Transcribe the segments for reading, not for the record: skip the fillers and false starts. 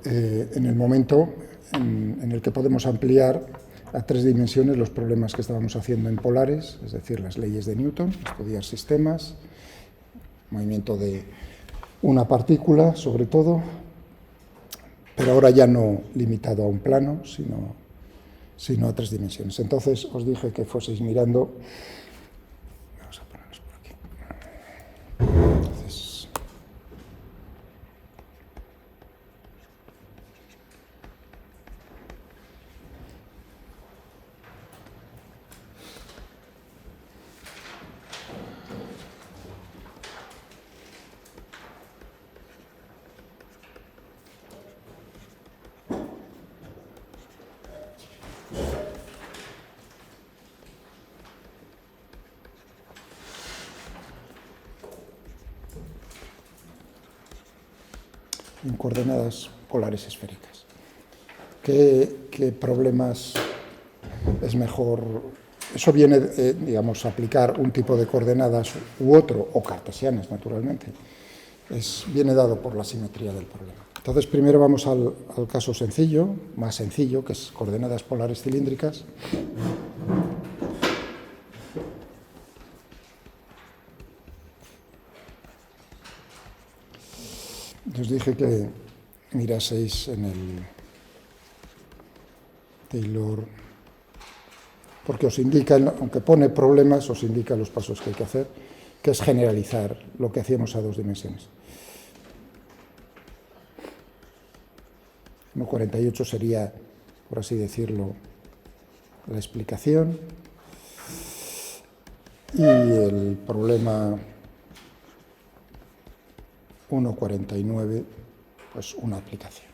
en el momento en el que podemos ampliar a 3 dimensiones los problemas que estábamos haciendo en polares, es decir, las leyes de Newton, estudiar sistemas, movimiento de una partícula, sobre todo, pero ahora ya no limitado a un plano, sino a 3 dimensiones. Entonces, os dije que fueseis mirando. Vamos a ponernos por aquí. Entonces, en coordenadas polares esféricas. ¿Qué problemas es mejor? Eso viene, digamos, aplicar un tipo de coordenadas u otro, o cartesianas, naturalmente. Viene dado por la simetría del problema. Entonces, primero vamos al caso sencillo, más sencillo, que es coordenadas polares cilíndricas. Os dije que miraseis en el Taylor, porque os indica, aunque pone problemas, os indica los pasos que hay que hacer, que es generalizar lo que hacíamos a 2 dimensiones. 1.48 sería, por así decirlo, la explicación, y el problema 1.49, pues una aplicación.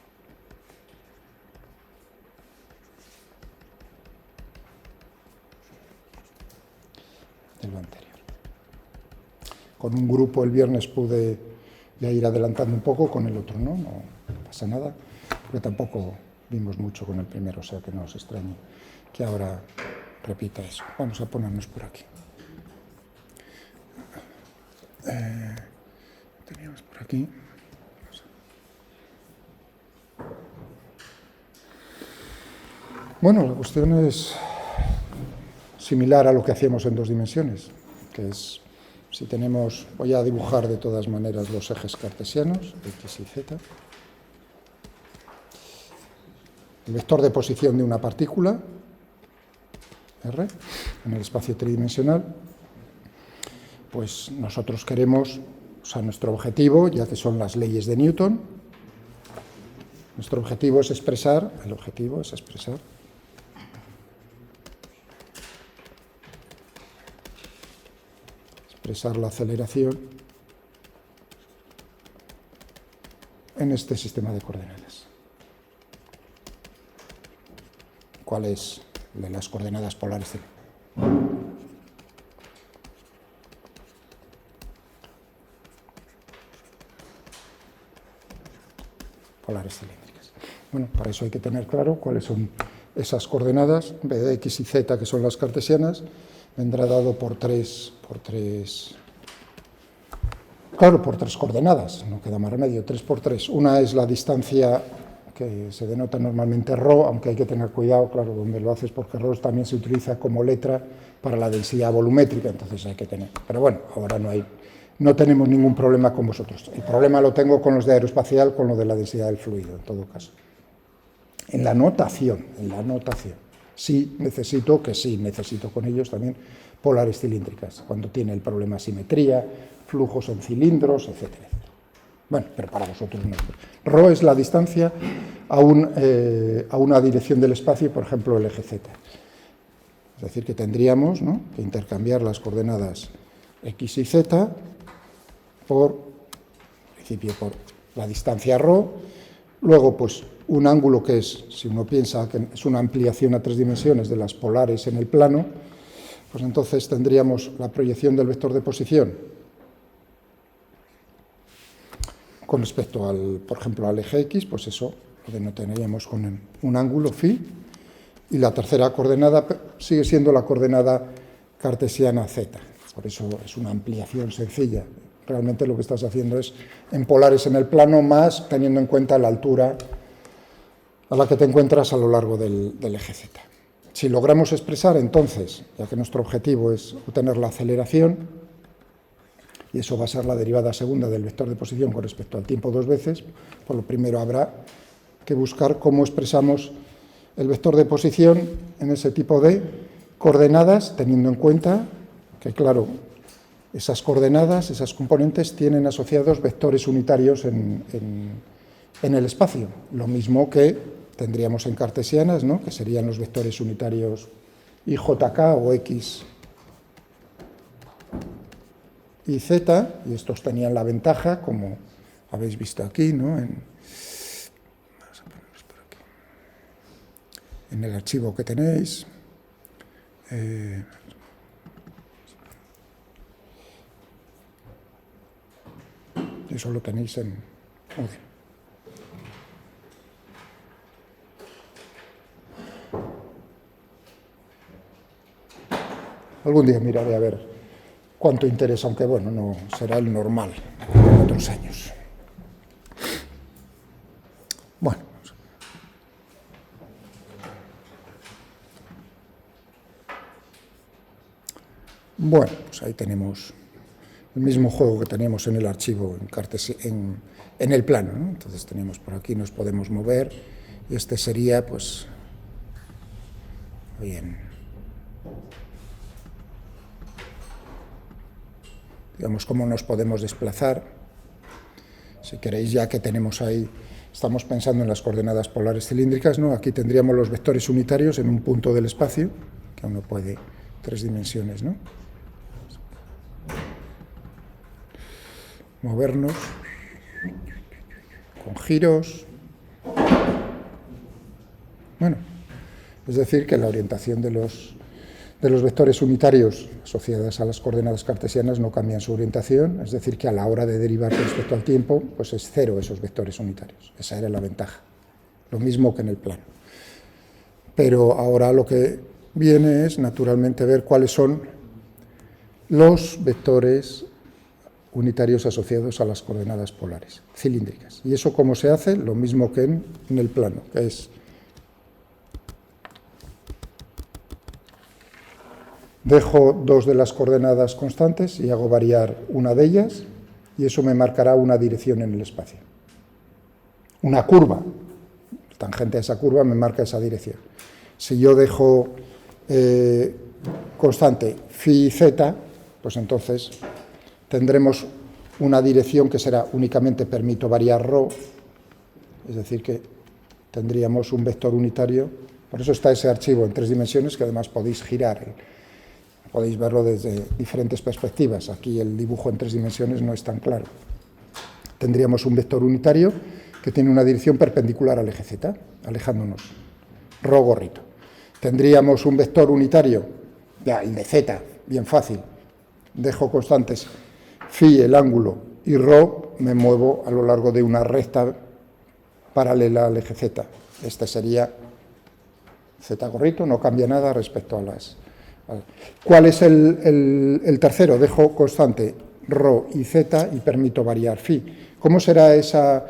De lo anterior. Con un grupo el viernes pude ya ir adelantando un poco, con el otro no pasa nada, porque tampoco vimos mucho con el primero, o sea que no os extrañe que ahora repita eso. Vamos a ponernos por aquí. Teníamos por aquí. Bueno, la cuestión es similar a lo que hacíamos en 2 dimensiones, que es, si tenemos, voy a dibujar de todas maneras los ejes cartesianos, x y z, el vector de posición de una partícula, r, en el espacio tridimensional, pues nosotros queremos, o sea, nuestro objetivo, ya que son las leyes de Newton, nuestro objetivo es expresar la aceleración en este sistema de coordenadas. ¿Cuál es de las coordenadas polares? Polares cilíndricas. Bueno, para eso hay que tener claro cuáles son esas coordenadas. En vez de x y z, que son las cartesianas, vendrá dado por tres coordenadas, no queda más remedio, 3 por 3. Una es la distancia, que se denota normalmente ρ, aunque hay que tener cuidado, claro, donde lo haces, porque ρ también se utiliza como letra para la densidad volumétrica, entonces hay que tener. Pero bueno, ahora no tenemos ningún problema con vosotros. El problema lo tengo con los de aeroespacial, con lo de la densidad del fluido, en todo caso. En la notación, sí necesito con ellos también polares cilíndricas, cuando tiene el problema simetría, flujos en cilindros, etcétera. Bueno, pero para vosotros no. ρ es la distancia a una dirección del espacio, por ejemplo, el eje z. Es decir, que tendríamos, ¿no?, que intercambiar las coordenadas x y z por la distancia ρ, luego, pues, un ángulo que es, si uno piensa que es una ampliación a 3 dimensiones de las polares en el plano, pues entonces tendríamos la proyección del vector de posición con respecto por ejemplo, al eje x, pues eso lo denotaríamos con un ángulo φ, y la tercera coordenada sigue siendo la coordenada cartesiana z, por eso es una ampliación sencilla. Realmente lo que estás haciendo es en polares en el plano, más teniendo en cuenta la altura a la que te encuentras a lo largo del eje z. Si logramos expresar entonces, ya que nuestro objetivo es obtener la aceleración, y eso va a ser la derivada segunda del vector de posición con respecto al tiempo dos veces, pues lo primero habrá que buscar cómo expresamos el vector de posición en ese tipo de coordenadas, teniendo en cuenta que, claro, esas coordenadas, esas componentes, tienen asociados vectores unitarios en el espacio, lo mismo que tendríamos en cartesianas, ¿no?, que serían los vectores unitarios IJK o X y Z, y estos tenían la ventaja, como habéis visto aquí, ¿no?, vamos a ponerlos por aquí, en el archivo que tenéis. Eso lo tenéis en Moodle. Algún día miraré a ver cuánto interesa, aunque bueno, no será el normal en otros años. Bueno. Bueno, pues ahí tenemos el mismo juego que teníamos en el archivo en el plano, ¿no? Entonces tenemos por aquí, nos podemos mover, y este sería, pues, bien, digamos, cómo nos podemos desplazar. Si queréis, ya que tenemos ahí, estamos pensando en las coordenadas polares cilíndricas, ¿no? Aquí tendríamos los vectores unitarios en un punto del espacio, que uno puede, 3 dimensiones, ¿no?, movernos con giros. Bueno, es decir, que la orientación de los vectores unitarios asociadas a las coordenadas cartesianas no cambian su orientación, es decir, que a la hora de derivar respecto al tiempo, pues es cero esos vectores unitarios. Esa era la ventaja, lo mismo que en el plano. Pero ahora lo que viene es, naturalmente, ver cuáles son los vectores unitarios asociados a las coordenadas polares cilíndricas. ¿Y eso cómo se hace? Lo mismo que en el plano, que es dejo dos de las coordenadas constantes y hago variar una de ellas, y eso me marcará una dirección en el espacio. Una curva, tangente a esa curva me marca esa dirección. Si yo dejo constante phi z, pues entonces tendremos una dirección que será únicamente permito variar ρ, es decir, que tendríamos un vector unitario. Por eso está ese archivo en 3 dimensiones, que además podéis girar, podéis verlo desde diferentes perspectivas. Aquí el dibujo en 3 dimensiones no es tan claro. Tendríamos un vector unitario que tiene una dirección perpendicular al eje z, alejándonos, ρ gorrito. Tendríamos un vector unitario, ya el de z, bien fácil, dejo constantes phi, el ángulo, y ρ, me muevo a lo largo de una recta paralela al eje z. Este sería z gorrito, no cambia nada respecto a las... ¿Cuál es el tercero? Dejo constante ρ y z y permito variar phi. ¿Cómo será esa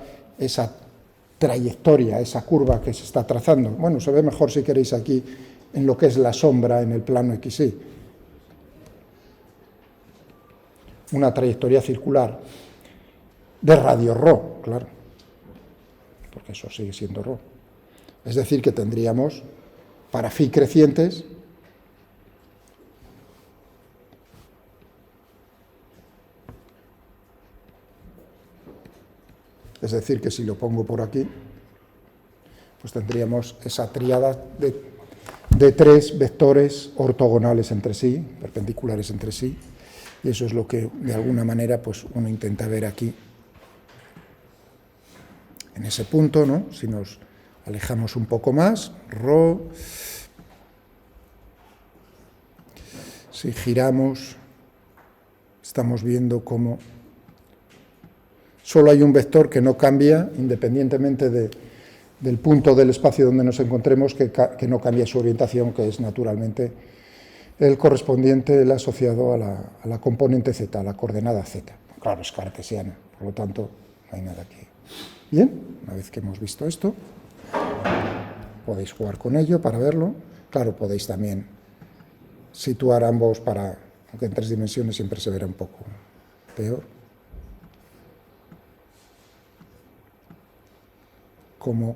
trayectoria, esa curva que se está trazando? Bueno, se ve mejor, si queréis, aquí en lo que es la sombra en el plano XY. Una trayectoria circular de radio ρ, claro, porque eso sigue siendo ρ. Es decir, que tendríamos, para phi crecientes, es decir, que si lo pongo por aquí, pues tendríamos esa tríada de 3 vectores ortogonales entre sí, perpendiculares entre sí, y eso es lo que, de alguna manera, pues uno intenta ver aquí, en ese punto, ¿no? Si nos alejamos un poco más, ρ, si giramos, estamos viendo cómo solo hay un vector que no cambia, independientemente del punto del espacio donde nos encontremos, que no cambia su orientación, que es naturalmente el correspondiente, el asociado a la componente z, a la coordenada z. Claro, es cartesiana, por lo tanto, no hay nada que... Bien, una vez que hemos visto esto... podéis jugar con ello para verlo. Claro, podéis también situar ambos aunque en 3 dimensiones siempre se verá un poco peor. Como,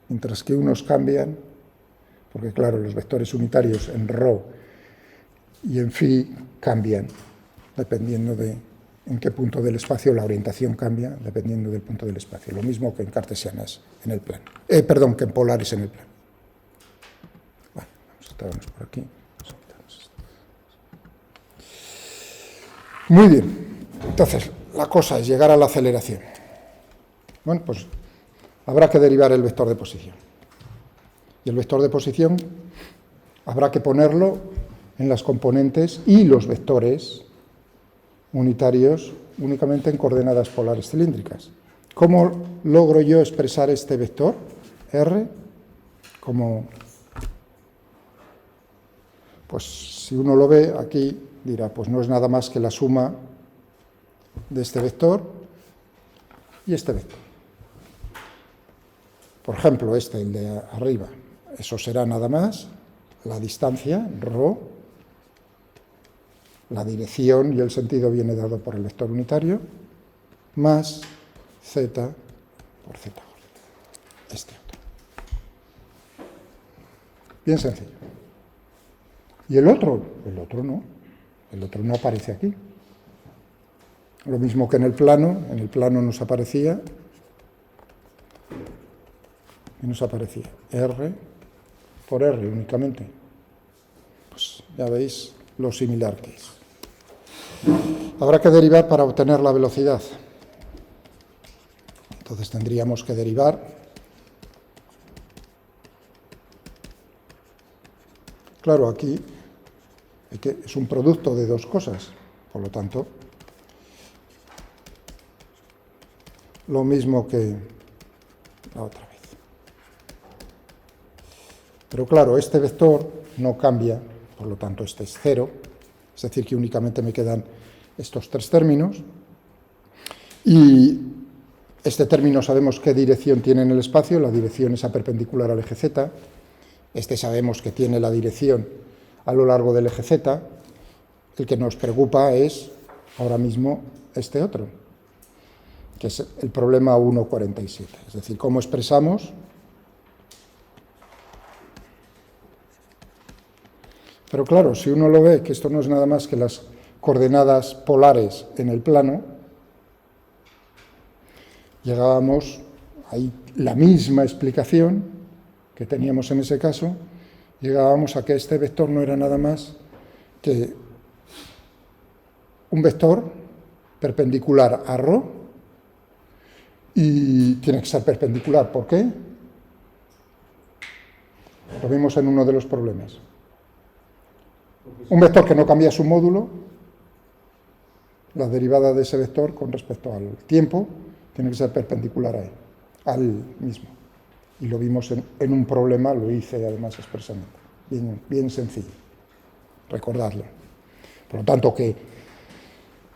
mientras que unos cambian, porque claro, los vectores unitarios en ρ y en φ cambian, dependiendo de en qué punto del espacio la orientación cambia, dependiendo del punto del espacio. Lo mismo que en cartesianas en el plano. Perdón, que en polares en el plano. Bueno, vamos a saltarnos por aquí. Muy bien. Entonces, la cosa es llegar a la aceleración. Bueno, pues habrá que derivar el vector de posición. Y el vector de posición habrá que ponerlo en las componentes y los vectores unitarios únicamente en coordenadas polares cilíndricas. ¿Cómo logro yo expresar este vector, R? Pues si uno lo ve aquí, dirá, pues no es nada más que la suma de este vector y este vector. Por ejemplo, el de arriba, eso será nada más la distancia, ρ, la dirección y el sentido viene dado por el vector unitario, más z por z, este otro. Bien sencillo. ¿Y el otro? El otro no aparece aquí. Lo mismo que en el plano nos aparecía, R por R únicamente. Pues ya veis lo similar que es. Habrá que derivar para obtener la velocidad. Entonces tendríamos que derivar claro, aquí es un producto de dos cosas, por lo tanto, lo mismo que la otra vez. Pero claro, este vector no cambia, por lo tanto este es 0, es decir, que únicamente me quedan estos 3 términos, y este término sabemos qué dirección tiene en el espacio, la dirección es perpendicular al eje z, este sabemos que tiene la dirección a lo largo del eje z, el que nos preocupa es ahora mismo este otro, que es el problema 1,47, es decir, cómo expresamos. Pero claro, si uno lo ve, que esto no es nada más que las coordenadas polares en el plano, llegábamos a la misma explicación que teníamos en ese caso, llegábamos a que este vector no era nada más que un vector perpendicular a ρ, y tiene que ser perpendicular. ¿Por qué? Lo vimos en uno de los problemas. Un vector que no cambia su módulo, la derivada de ese vector con respecto al tiempo, tiene que ser perpendicular a él, al mismo. Y lo vimos en un problema, lo hice además expresamente. Bien sencillo, recordadlo. Por lo tanto, que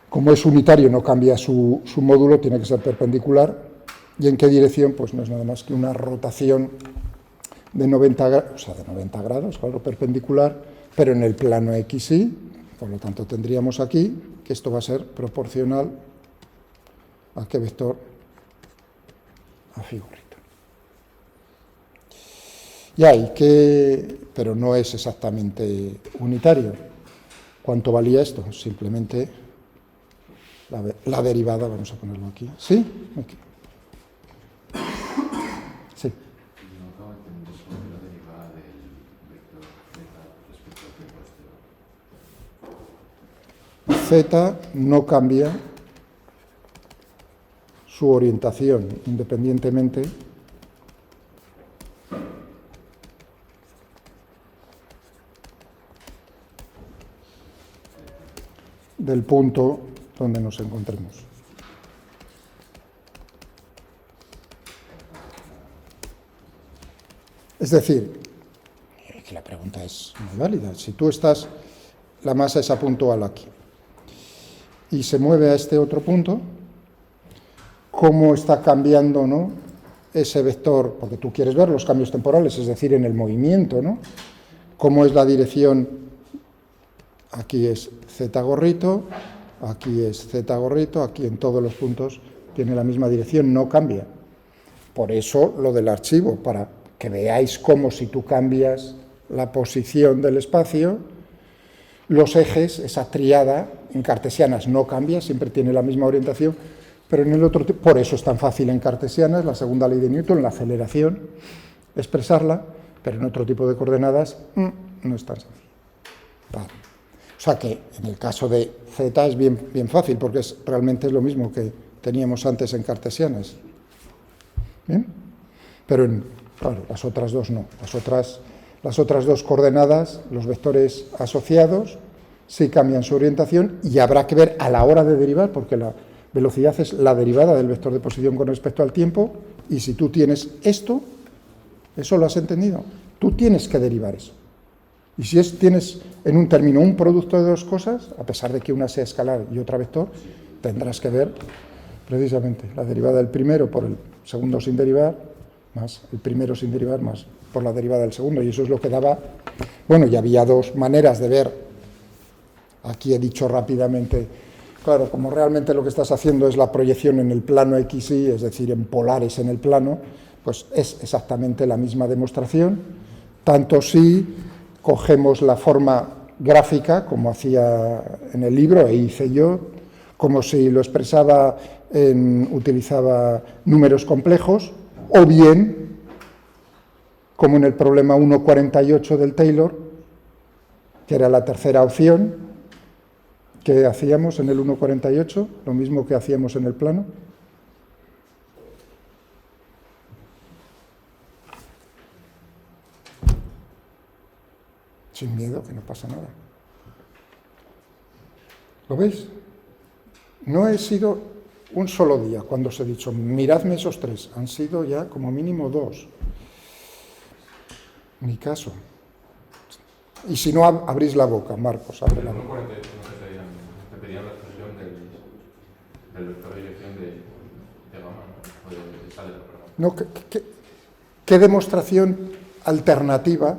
como es unitario, no cambia su módulo, tiene que ser perpendicular. ¿Y en qué dirección? Pues no es nada más que una rotación de 90 grados, o sea, de 90 grados, claro, perpendicular, pero en el plano XY, por lo tanto tendríamos aquí que esto va a ser proporcional a qué vector, a figurita. Y hay que, pero no es exactamente unitario. ¿Cuánto valía esto? Simplemente la derivada, vamos a ponerlo aquí. ¿Sí? Aquí. Sí. No acabo de entender cuál es la derivada del vector z respecto al tiempo Z no cambia su orientación independientemente del punto donde nos encontremos. Es decir, que la pregunta es muy válida. Si tú estás, la masa es a punto A aquí, y se mueve a este otro punto, ¿cómo está cambiando, ¿no?, ese vector, porque tú quieres ver los cambios temporales, es decir, en el movimiento, ¿no? Cómo es la dirección, aquí es z gorrito, aquí es z gorrito, aquí en todos los puntos tiene la misma dirección, no cambia. Por eso lo del archivo, para que veáis cómo si tú cambias la posición del espacio, los ejes, esa tríada en cartesianas no cambia, siempre tiene la misma orientación, pero en el otro tipo, por eso es tan fácil en cartesianas, la segunda ley de Newton, la aceleración, expresarla, pero en otro tipo de coordenadas no es tan sencillo. Vale. O sea que en el caso de z es bien fácil, porque realmente es lo mismo que teníamos antes en cartesianas. ¿Bien? Pero claro, las otras dos no. Las otras dos coordenadas, los vectores asociados, sí cambian su orientación y habrá que ver a la hora de derivar, porque la velocidad es la derivada del vector de posición con respecto al tiempo, y si tú tienes esto, ¿eso lo has entendido? Tú tienes que derivar eso. Y si tienes en un término un producto de dos cosas, a pesar de que una sea escalar y otra vector, tendrás que ver precisamente la derivada del primero por el segundo sin derivar, más el primero sin derivar, más por la derivada del segundo, y eso es lo que daba, bueno, y había dos maneras de ver, aquí he dicho rápidamente, claro, como realmente lo que estás haciendo es la proyección en el plano XY, es decir, en polares en el plano, pues es exactamente la misma demostración, tanto si cogemos la forma gráfica, como hacía en el libro, e hice yo, como si lo expresaba, utilizaba números complejos, o bien, como en el problema 1.48 del Taylor, que era la tercera opción, que hacíamos en el 1.48, lo mismo que hacíamos en el plano. Sin miedo, que no pasa nada. ¿Lo veis? No he sido un solo día cuando os he dicho, miradme esos tres, han sido ya como mínimo dos. Ni caso. Y si no, abrís la boca, Marcos, abre la boca. Te pedían la expresión del vector de dirección de gamma, o de sale, perdón. No, ¿qué demostración alternativa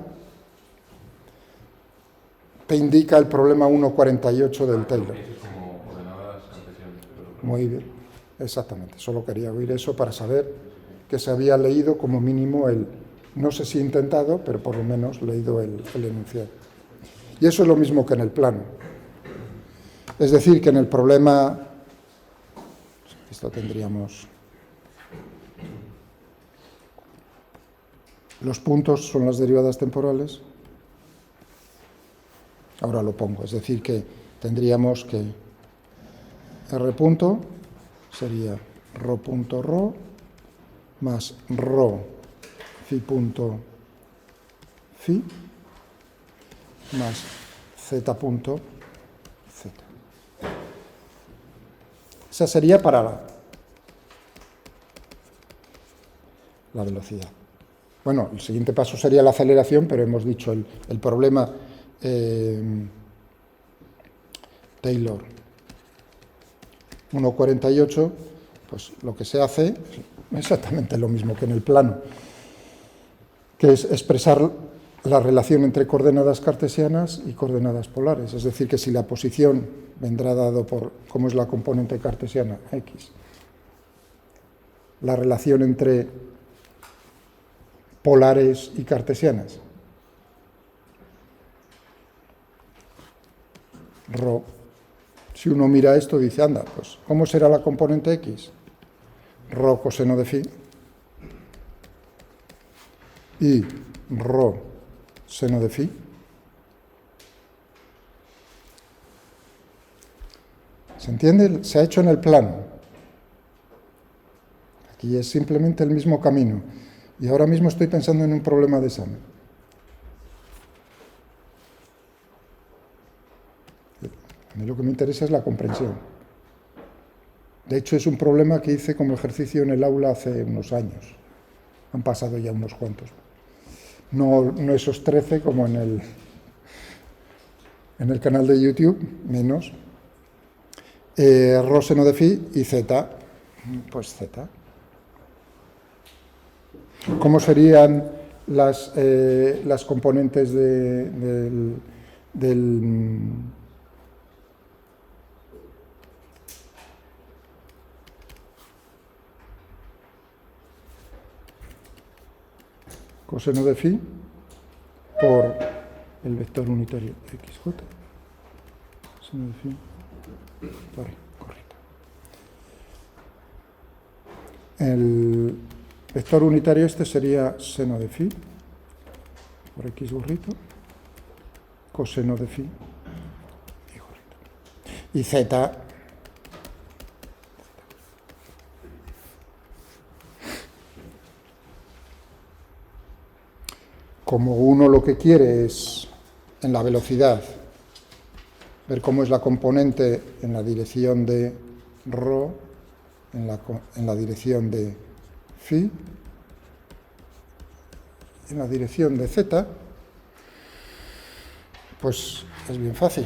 te indica el problema 1.48 del Taylor? Como ordenadas cartesianas. Muy bien, exactamente. Solo quería oír eso para saber que se había leído como mínimo no sé si intentado, pero por lo menos leído el enunciado. Y eso es lo mismo que en el plano. Es decir, que en el problema, esto tendríamos, los puntos son las derivadas temporales, ahora lo pongo, es decir, que tendríamos que R punto sería ρ punto ρ más ρ phi punto phi más z punto z. Esa sería para la velocidad. Bueno, el siguiente paso sería la aceleración, pero hemos dicho el problema Taylor 1.48, pues lo que se hace es exactamente lo mismo que en el plano, que es expresar la relación entre coordenadas cartesianas y coordenadas polares, es decir, que si la posición vendrá dado por cómo es la componente cartesiana, x, la relación entre polares y cartesianas, ρ. Si uno mira esto, dice, anda, pues, ¿cómo será la componente x? Ρ coseno de phi y ρ seno de phi. ¿Se entiende? Se ha hecho en el plano. Aquí es simplemente el mismo camino. Y ahora mismo estoy pensando en un problema de examen. A mí lo que me interesa es la comprensión. De hecho, es un problema que hice como ejercicio en el aula hace unos años. Han pasado ya unos cuantos. No esos 13 como en el canal de YouTube, menos. Rho seno de phi y z, pues z. ¿Cómo serían las componentes del coseno de phi por el vector unitario xj? Coseno de phi por ahí, correcto. El vector unitario este sería seno de phi por x gorrito, coseno de phi y gorrito. Y z, como uno lo que quiere es, en la velocidad, ver cómo es la componente en la dirección de ρ, en la dirección de phi, en la dirección de z, pues es bien fácil.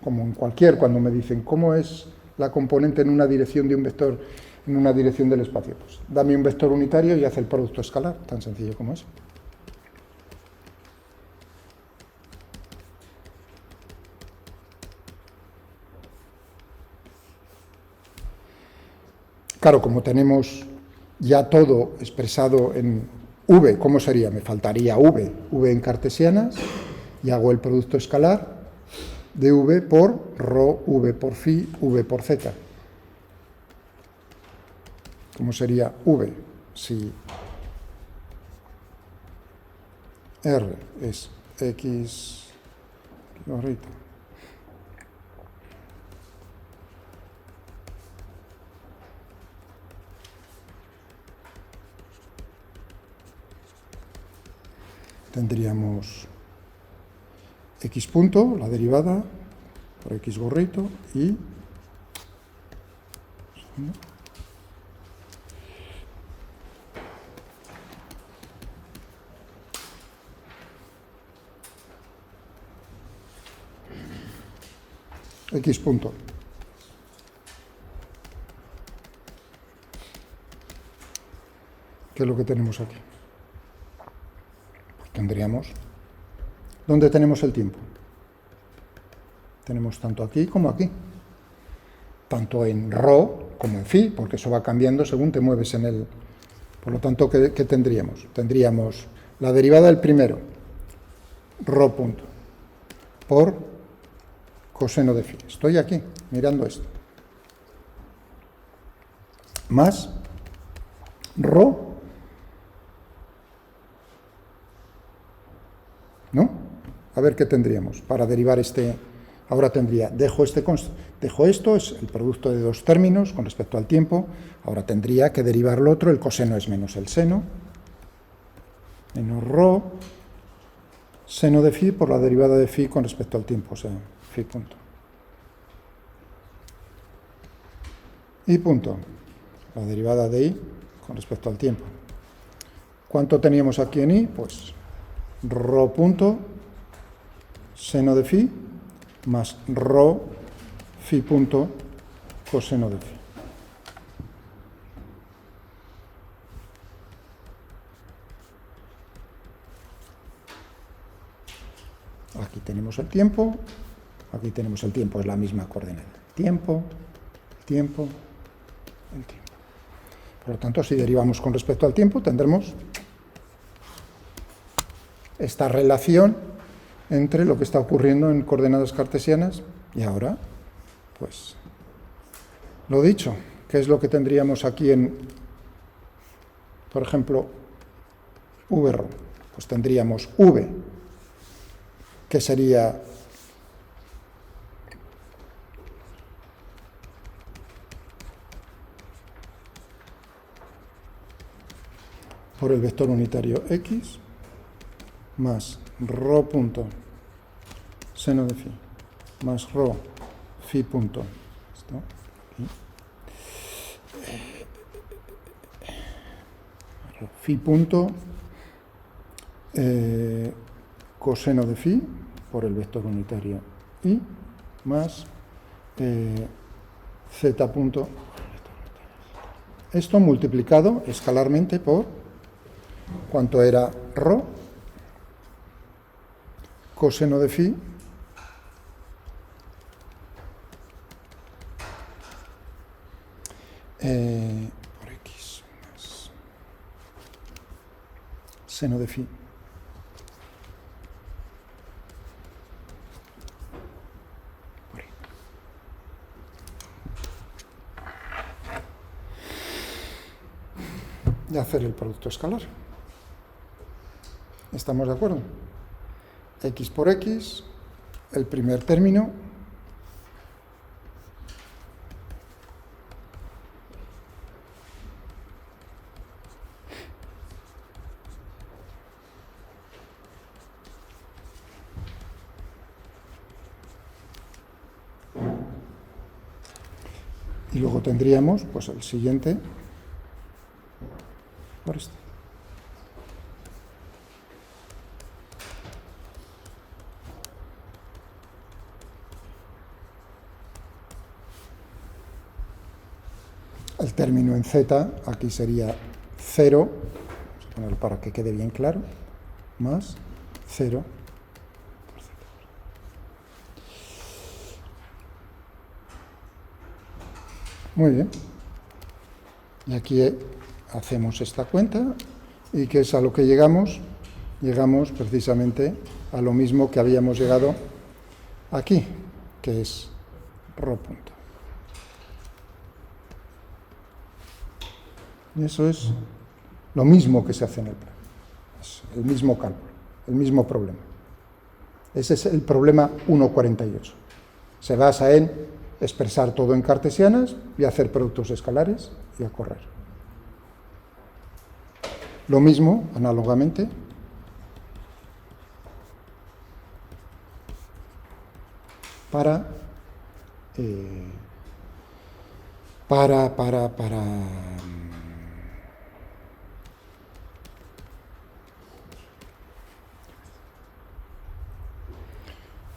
Como en cualquier, cuando me dicen cómo es la componente en una dirección de un vector, en una dirección del espacio, pues dame un vector unitario y haz el producto escalar, tan sencillo como eso. Claro, como tenemos ya todo expresado en v, ¿cómo sería? Me faltaría v en cartesianas, y hago el producto escalar de v por ρ, v por phi, v por z. ¿Cómo sería v? Si r es x gorrito tendríamos x punto, la derivada, por x gorrito, y x punto. ¿Qué es lo que tenemos aquí? Pues tendríamos... ¿Dónde tenemos el tiempo? Tenemos tanto aquí como aquí. Tanto en ρ como en phi, porque eso va cambiando según te mueves en el... Por lo tanto, ¿qué tendríamos? Tendríamos la derivada del primero, ρ punto, por coseno de phi. Estoy aquí, mirando esto. Más ρ, ¿no? A ver qué tendríamos para derivar este. Ahora tendría, dejo esto, es el producto de dos términos con respecto al tiempo. Ahora tendría que derivar lo otro, el coseno es menos el seno, menos ρ, seno de phi por la derivada de phi con respecto al tiempo, o sea, phi punto. Y punto, la derivada de i con respecto al tiempo. ¿Cuánto teníamos aquí en i? Pues ρ punto, seno de phi, más ρ phi punto coseno de phi. Aquí tenemos el tiempo, aquí tenemos el tiempo, es la misma coordenada. Tiempo, el tiempo, el tiempo. Por lo tanto, si derivamos con respecto al tiempo, tendremos esta relación entre lo que está ocurriendo en coordenadas cartesianas y ahora, pues, lo dicho, ¿qué es lo que tendríamos aquí en, por ejemplo, vrho? Pues tendríamos v, que sería por el vector unitario x, más ρ punto seno de phi, más ρ phi punto, esto, aquí, phi punto coseno de phi por el vector unitario y más z punto. Esto multiplicado escalarmente por ¿cuánto era rho? Coseno de phi por x más seno de phi por y. Y hacer el producto escalar. ¿Estamos de acuerdo? X por x, el primer término, y luego tendríamos pues el siguiente por este. El término en z aquí sería 0, vamos a ponerlo para que quede bien claro, más 0 por z. Muy bien. Y aquí hacemos esta cuenta, y ¿qué es a lo que llegamos? Llegamos precisamente a lo mismo que habíamos llegado aquí, que es rho punto. Y eso es lo mismo que se hace en el plan. Es el mismo cálculo, el mismo problema. Ese es el problema 1.48. Se basa en expresar todo en cartesianas y hacer productos escalares y a correr. Lo mismo, análogamente, para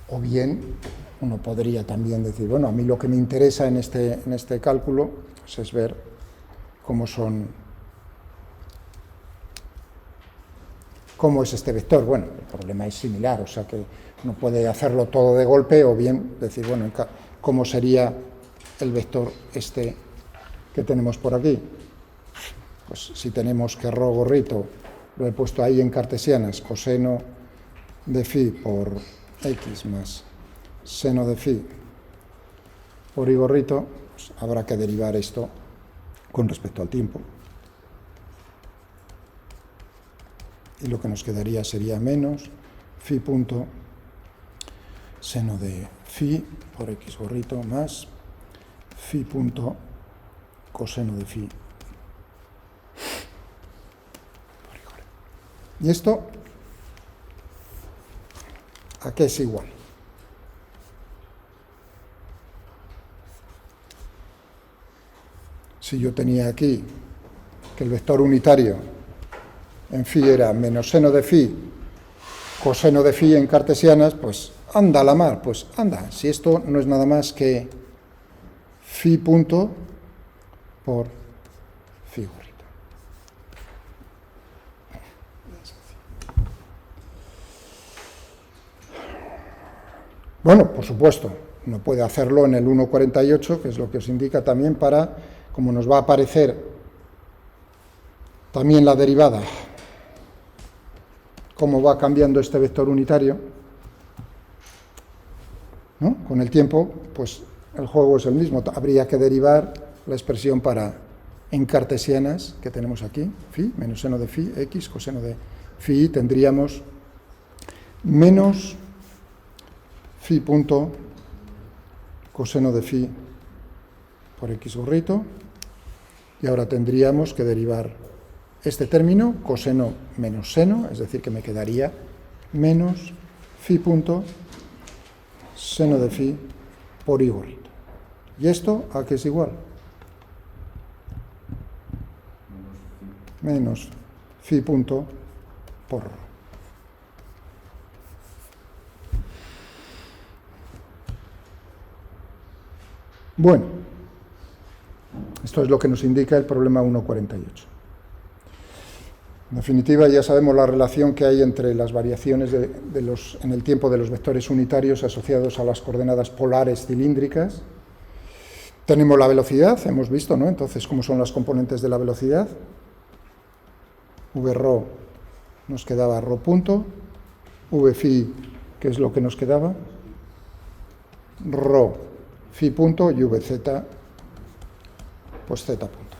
o bien uno podría también decir, bueno, a mí lo que me interesa en este cálculo pues es ver cómo es este vector. Bueno, el problema es similar, o sea que uno puede hacerlo todo de golpe o bien decir, bueno, ¿cómo sería el vector este que tenemos por aquí? Pues si tenemos que rho gorrito, lo he puesto ahí en cartesianas, coseno de phi por x más seno de phi por y gorrito, pues habrá que derivar esto con respecto al tiempo. Y lo que nos quedaría sería menos phi punto seno de phi por x gorrito más phi punto coseno de phi por y gorrito. Y esto, ¿a qué es igual? Si yo tenía aquí que el vector unitario en phi era menos seno de phi, coseno de phi en cartesianas, pues anda la mar, pues anda, si esto no es nada más que phi punto por phi gorrito. Bueno, por supuesto, uno puede hacerlo en el 1.48, que es lo que os indica también para, como nos va a aparecer también la derivada, cómo va cambiando este vector unitario, ¿no? Con el tiempo, pues el juego es el mismo. Habría que derivar la expresión en cartesianas que tenemos aquí, phi, menos seno de phi, x, coseno de phi, tendríamos menos phi punto coseno de phi por x gorrito, y ahora tendríamos que derivar este término, coseno menos seno, es decir, que me quedaría menos phi punto seno de phi por y gorrito. ¿Y esto a qué es igual? Menos phi punto por rho. Bueno, Esto es lo que nos indica el problema 1.48. En definitiva, ya sabemos la relación que hay entre las variaciones en el tiempo de los vectores unitarios asociados a las coordenadas polares cilíndricas. Tenemos la velocidad, hemos visto, ¿no? Entonces, ¿cómo son las componentes de la velocidad? V nos quedaba ρ punto, V phi, ¿qué es lo que nos quedaba? Rho phi punto y Vz, pues z punto.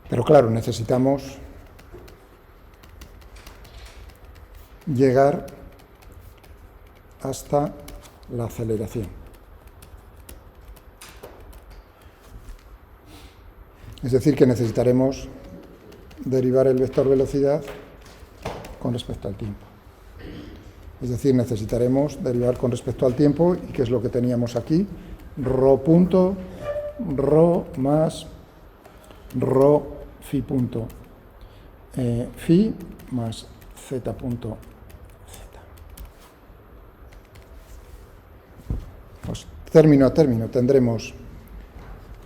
Pero claro, necesitamos llegar hasta la aceleración. Es decir, que necesitaremos derivar el vector velocidad con respecto al tiempo. Es decir, necesitaremos derivar con respecto al tiempo, y ¿qué es lo que teníamos aquí? Rho punto, rho más rho phi punto, phi más z punto z. Pues término a término tendremos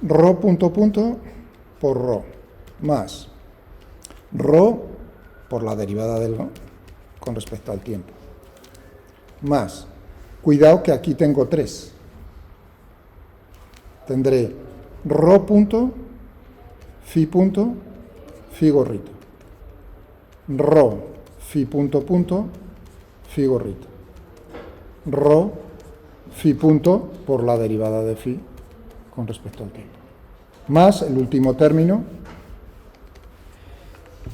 rho punto punto por rho más rho por la derivada del con respecto al tiempo, más, cuidado que aquí tengo 3, tendré rho punto, phi gorrito, rho phi punto punto, phi gorrito, rho phi punto por la derivada de phi con respecto al tiempo, más el último término,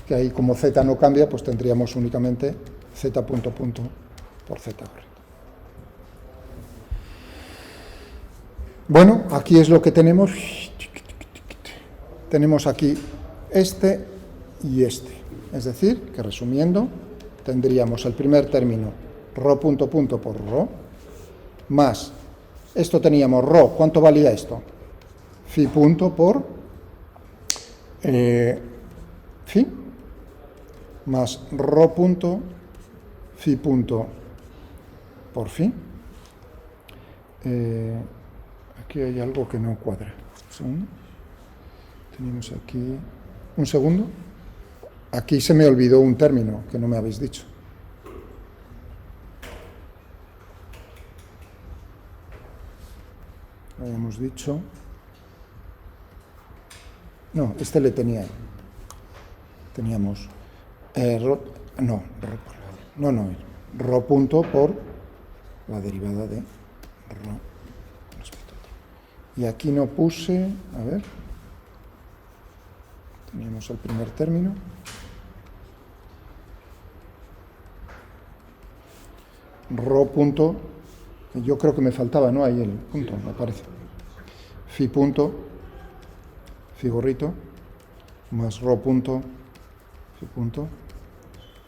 que ahí como z no cambia, pues tendríamos únicamente z punto punto por z gorrito. Bueno, aquí es lo que tenemos. Tenemos aquí este y este. Es decir, que resumiendo, tendríamos el primer término rho punto punto por rho, más, esto teníamos rho, ¿cuánto valía esto? Phi punto por phi, más rho punto, phi punto por phi. Aquí hay algo que no cuadra. Tenemos aquí un segundo. Aquí se me olvidó un término que no me habéis dicho. Habíamos dicho. No, este le tenía. Teníamos. Rho punto por la derivada de rho respecto a ti. Y aquí no puse. A ver. Teníamos el primer término. Rho punto, yo creo que me faltaba, ¿no? Ahí el punto, me parece. Phi punto, phi gorrito, más rho punto, phi punto,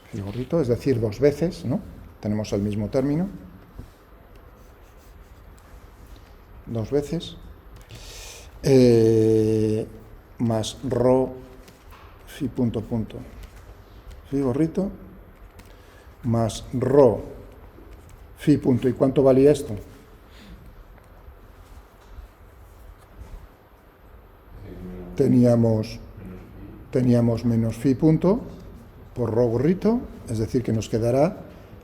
phi gorrito, es decir, 2 veces, ¿no? Tenemos el mismo término. 2 veces. Más rho phi punto punto, phi gorrito, más rho phi punto. ¿Y cuánto valía esto? Teníamos menos phi punto por rho gorrito, es decir, que nos quedará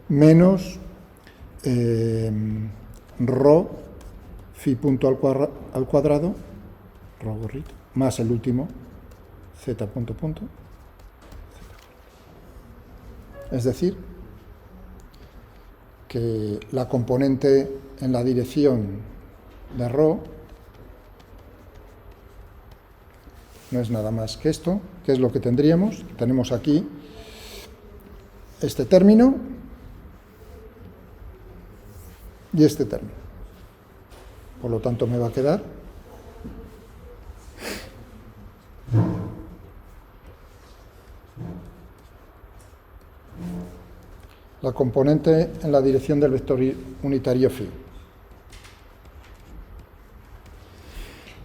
menos rho phi punto al cuadrado, rho gorrito, más el último, z punto punto. Es decir, que la componente en la dirección de rho no es nada más que esto, que es lo que tendríamos. Tenemos aquí este término y este término. Por lo tanto, me va a quedar la componente en la dirección del vector unitario phi.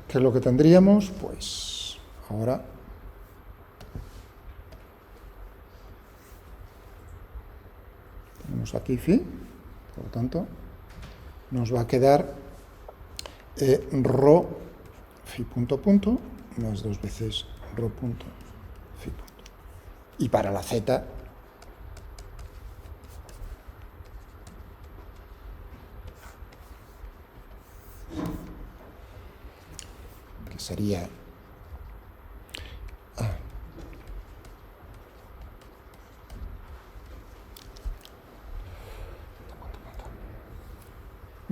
¿Qué es lo que tendríamos? Pues ahora tenemos aquí phi, por lo tanto nos va a quedar rho phi punto punto más 2 veces rho punto phi punto. Y para la z, que sería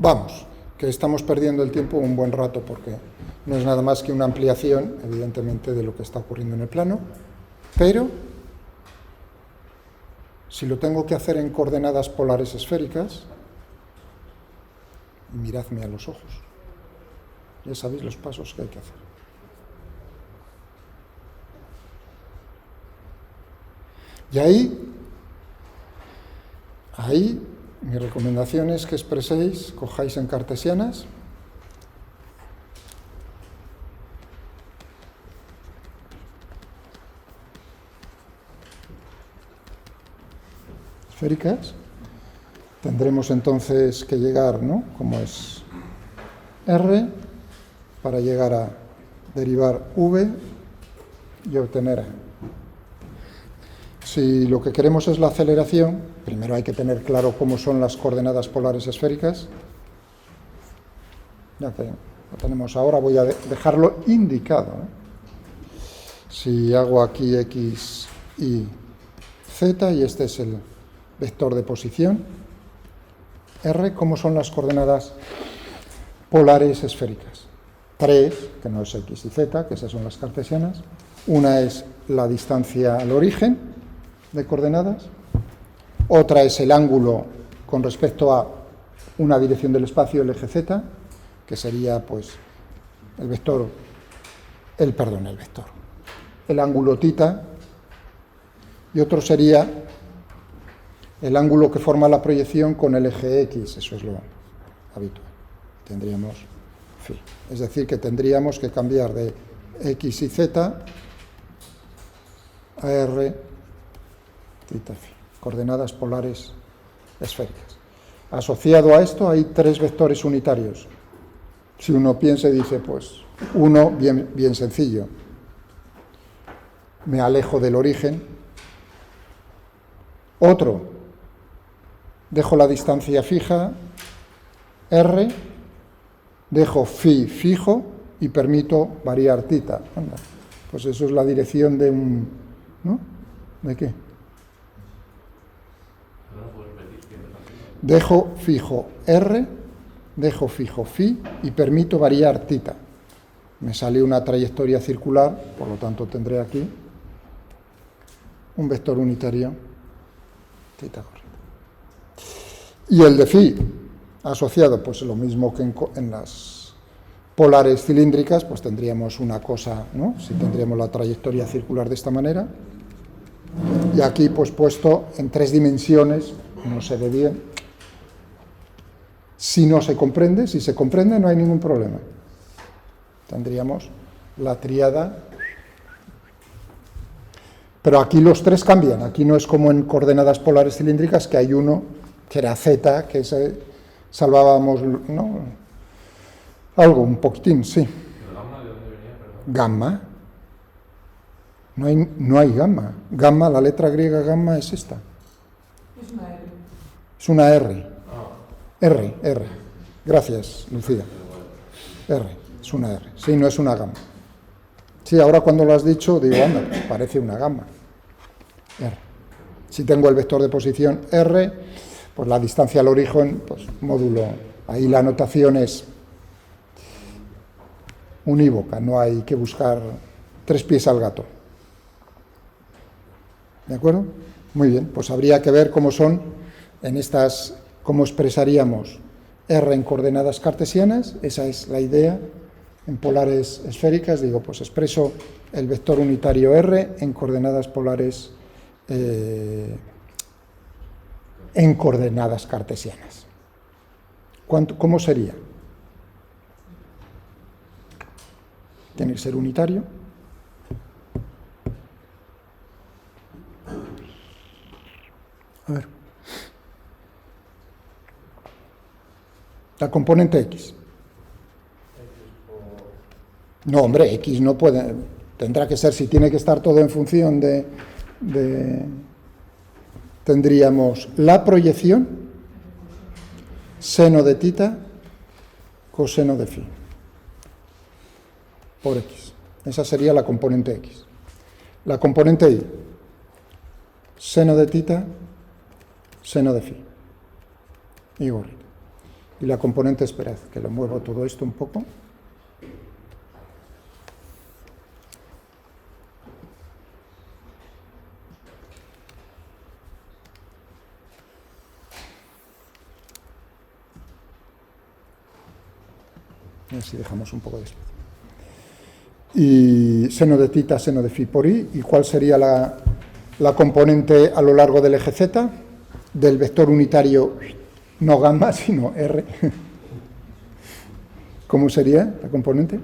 vamos, que estamos perdiendo el tiempo un buen rato porque no es nada más que una ampliación, evidentemente, de lo que está ocurriendo en el plano, pero si lo tengo que hacer en coordenadas polares esféricas, miradme a los ojos, ya sabéis los pasos que hay que hacer. Y ahí mi recomendación es que expreséis, cojáis en cartesianas, esféricas. Tendremos entonces que llegar, ¿no?, como es R, para llegar a derivar V y obtener A. Si lo que queremos es la aceleración, primero hay que tener claro cómo son las coordenadas polares esféricas. Ya que lo tenemos ahora, voy a dejarlo indicado, ¿eh? Si hago aquí X, Y, Z, y este es el vector de posición, R, ¿cómo son las coordenadas polares esféricas? 3, que no es X y Z, que esas son las cartesianas. Una es la distancia al origen de coordenadas, otra es el ángulo con respecto a una dirección del espacio, el eje Z, que sería pues el ángulo θ, y otro sería el ángulo que forma la proyección con el eje X, eso es lo habitual. Tendríamos phi, es decir, que tendríamos que cambiar de X y Z a R, θ, phi, coordenadas polares esféricas. Asociado a esto hay 3 vectores unitarios. Si uno piensa y dice, pues, uno, bien sencillo, me alejo del origen. Otro, dejo la distancia fija, R, dejo phi fijo y permito variar θ. Anda, pues eso es la dirección de un, ¿no? ¿De qué? Dejo fijo R, dejo fijo phi y permito variar θ. Me sale una trayectoria circular, por lo tanto tendré aquí un vector unitario θ correcto. Y el de phi asociado, pues lo mismo que en las polares cilíndricas, pues tendríamos una cosa, ¿no? Si tendríamos la trayectoria circular de esta manera, y aquí pues puesto en 3 dimensiones, no se ve bien. Si no se comprende, si se comprende no hay ningún problema. Tendríamos la tríada. Pero aquí los 3 cambian, aquí no es como en coordenadas polares cilíndricas, que hay uno que era Z, que salvábamos, ¿no?, algo, un poquitín, sí. ¿Pero gamma de dónde venía, perdón? Gamma. No hay gamma. Gamma, la letra griega gamma es esta. Es una R. Es una R. R. Gracias, Lucía. R, es una R. Sí, no es una gamma. Sí, ahora cuando lo has dicho, digo, anda, pues parece una gamma. R. Si tengo el vector de posición R, pues la distancia al origen, pues módulo. Ahí la notación es unívoca, no hay que buscar 3 pies al gato. ¿De acuerdo? Muy bien, pues habría que ver cómo son en estas, cómo expresaríamos R en coordenadas cartesianas. Esa es la idea. En polares esféricas, digo, pues expreso el vector unitario R en coordenadas polares, en coordenadas cartesianas. ¿Cómo sería? Tiene que ser unitario. A ver. La componente X. No, hombre, X no puede, tendrá que ser, si tiene que estar todo en función tendríamos la proyección, seno de tita, coseno de phi, por X. Esa sería la componente X. La componente Y, seno de tita, seno de phi, y gorrito. Y la componente, esperad, que lo muevo todo esto un poco. Y así dejamos un poco de espacio. Y seno de tita, seno de phi por I. ¿Y cuál sería la componente a lo largo del eje Z? Del vector unitario, no gamma, sino R. ¿Cómo sería la componente?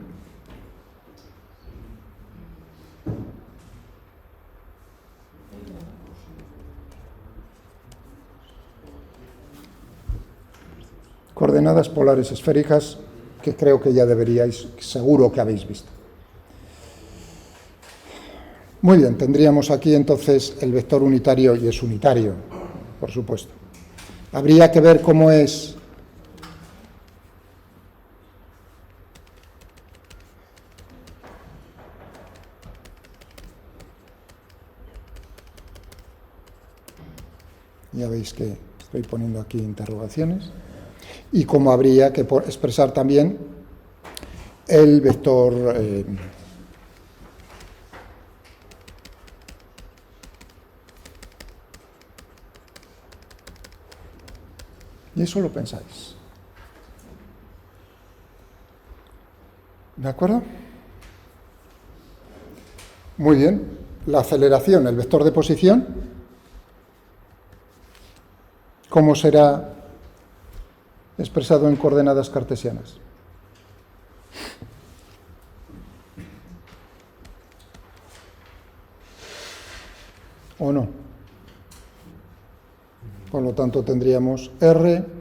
Coordenadas polares esféricas, que creo que ya deberíais, seguro que habéis visto. Muy bien, tendríamos aquí entonces el vector unitario, y es unitario, por supuesto. Habría que ver cómo es ya veis que estoy poniendo aquí interrogaciones, y cómo habría que expresar también el vector y eso lo pensáis. ¿De acuerdo? Muy bien. La aceleración, el vector de posición, ¿cómo será expresado en coordenadas cartesianas? ¿O no? Por lo tanto, tendríamos R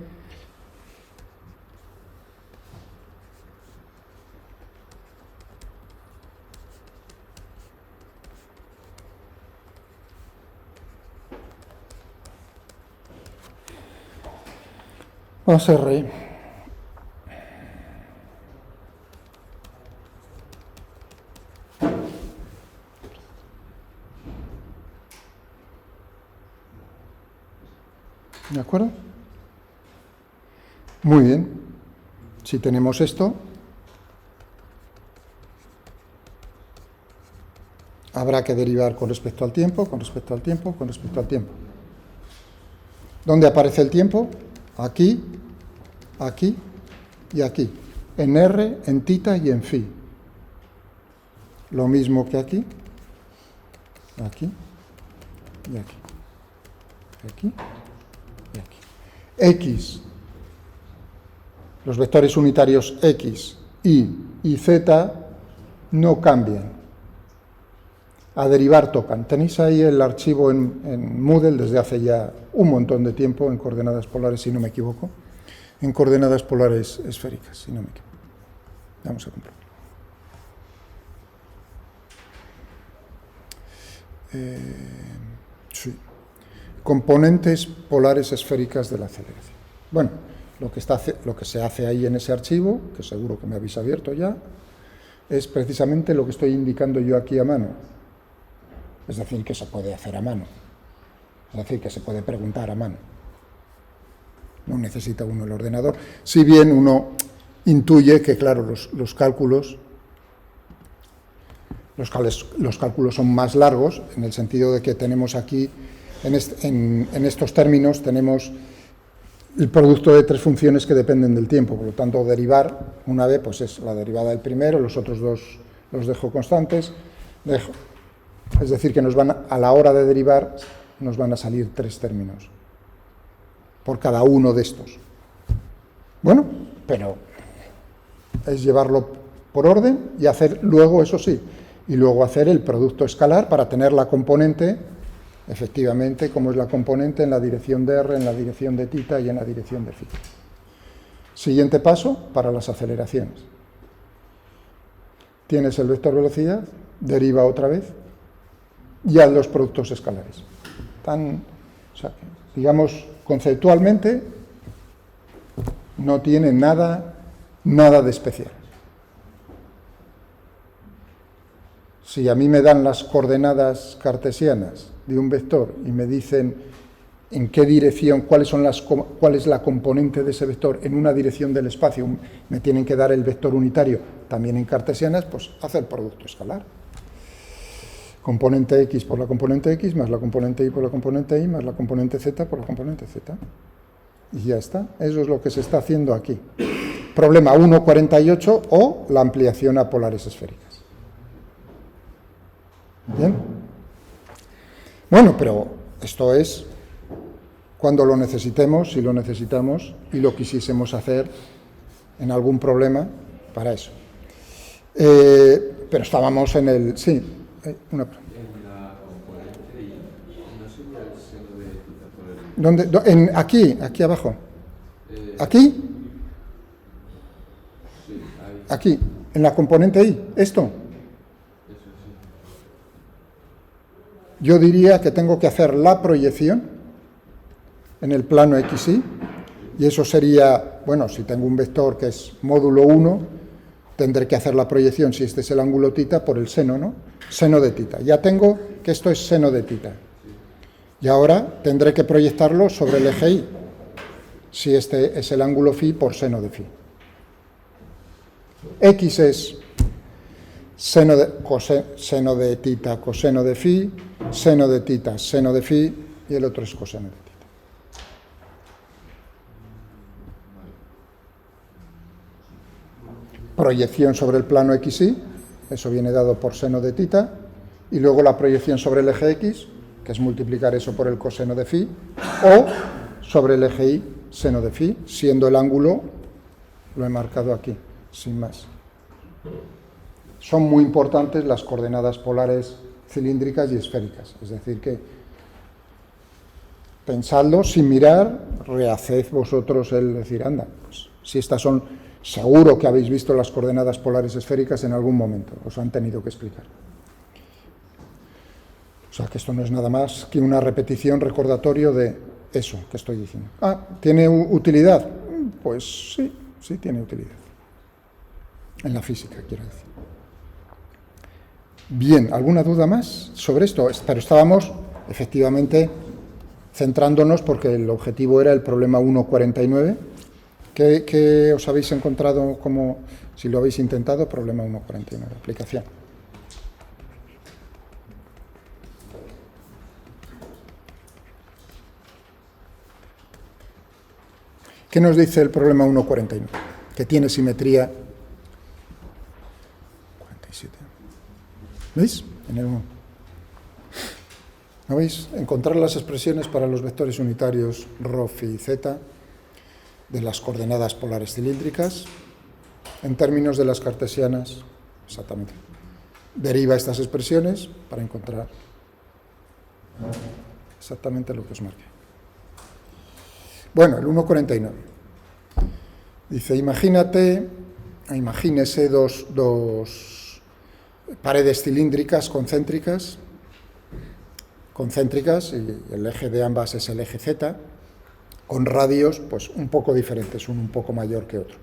más R ¿de acuerdo? Muy bien. Si tenemos esto, habrá que derivar con respecto al tiempo, con respecto al tiempo, con respecto al tiempo. ¿Dónde aparece el tiempo? Aquí, aquí y aquí. En R, en tita y en phi. Lo mismo que aquí, aquí y aquí. Aquí y aquí. X, los vectores unitarios X, Y Z no cambian. A derivar tocan. Tenéis ahí el archivo en Moodle desde hace ya un montón de tiempo en coordenadas polares, si no me equivoco. En coordenadas polares esféricas, si no me equivoco. Vamos a comprobar. Sí. Componentes polares esféricas de la aceleración. Bueno, lo que se hace ahí en ese archivo, que seguro que me habéis abierto ya, es precisamente lo que estoy indicando yo aquí a mano. Es decir, que se puede hacer a mano. Es decir, que se puede preguntar a mano. No necesita uno el ordenador. Si bien uno intuye que, claro, los cálculos son más largos, en el sentido de que tenemos aquí, en estos términos, tenemos el producto de tres funciones que dependen del tiempo. Por lo tanto, derivar una vez, pues es la derivada del primero, los otros dos los dejo constantes. Es decir, que a la hora de derivar nos van a salir tres términos por cada uno de estos. Bueno, pero es llevarlo por orden y hacer luego, eso sí, y luego hacer el producto escalar para tener la componente, efectivamente, como es la componente en la dirección de R, en la dirección de tita y en la dirección de phi. Siguiente paso para las aceleraciones. tienes el vector velocidad, deriva otra vez, y haz los productos escalares. O sea, digamos, conceptualmente no tiene nada de especial. Si a mí me dan las coordenadas cartesianas de un vector y me dicen en qué dirección, cuál es la componente de ese vector en una dirección del espacio, me tienen que dar el vector unitario también en cartesianas, pues hace el producto escalar. Componente x por la componente x, más la componente y por la componente y, más la componente z por la componente z. Y ya está. Eso es lo que se está haciendo aquí. Problema 1.48 o la ampliación a polares esféricas. ¿Bien? Bueno, pero esto es cuando lo necesitemos, si lo necesitamos y lo quisiésemos hacer en algún problema para eso. Pero estábamos en el... Sí, una pregunta. En la componente y no sería el seno de θ por el... ¿Dónde? Aquí abajo. ¿Aquí? Sí, ahí. Aquí, en la componente y. ¿Esto? Eso sí. Yo diría que tengo que hacer la proyección en el plano XY, y eso sería, bueno, si tengo un vector que es módulo 1, tendré que hacer la proyección, si este es el ángulo θ, por el seno, ¿no? Seno de θ. Ya tengo que esto es seno de θ. Y ahora tendré que proyectarlo sobre el eje Y, si este es el ángulo φ por seno de φ. X es seno de θ, coseno de φ, seno de θ, seno de φ, y el otro es coseno de θ. Proyección sobre el plano XY, eso viene dado por seno de θ, y luego la proyección sobre el eje X, que es multiplicar eso por el coseno de φ, o sobre el eje Y, seno de φ, siendo el ángulo, lo he marcado aquí, sin más. Son muy importantes las coordenadas polares cilíndricas y esféricas, es decir que pensadlo sin mirar, rehaced vosotros el decir, anda, pues si estas son, seguro que habéis visto las coordenadas polares esféricas en algún momento, os han tenido que explicar. O sea que esto no es nada más que una repetición, recordatorio de eso que estoy diciendo. ¿Tiene utilidad? Pues sí tiene utilidad. En la física, quiero decir. Bien, ¿alguna duda más sobre esto? Pero estábamos, efectivamente, centrándonos porque el objetivo era el problema 1.49. ¿Qué os habéis encontrado como, si lo habéis intentado, problema 1.49, aplicación? ¿Qué nos dice el problema 1.49? Que tiene simetría 47. ¿Veis? En el 1. ¿No veis? Encontrar las expresiones para los vectores unitarios ρ, φ y z de las coordenadas polares cilíndricas en términos de las cartesianas, exactamente. Deriva estas expresiones para encontrar exactamente lo que os marqué. Bueno, el 1.49. Dice, imagínese dos paredes cilíndricas concéntricas, y el eje de ambas es el eje Z, con radios pues un poco diferentes, uno un poco mayor que otro,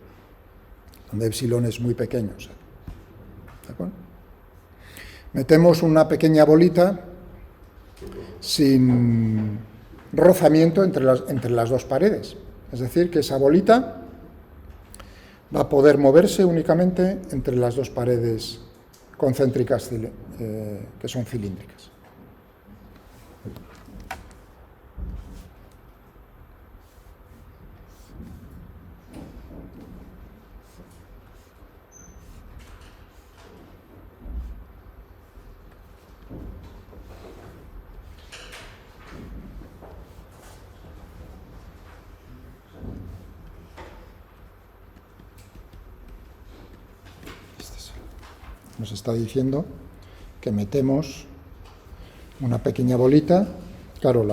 donde epsilon es muy pequeño. ¿De acuerdo? Metemos una pequeña bolita sin rozamiento entre las dos paredes, es decir, que esa bolita va a poder moverse únicamente entre las dos paredes concéntricas que son cilíndricas. Nos está diciendo que metemos una pequeña bolita, claro,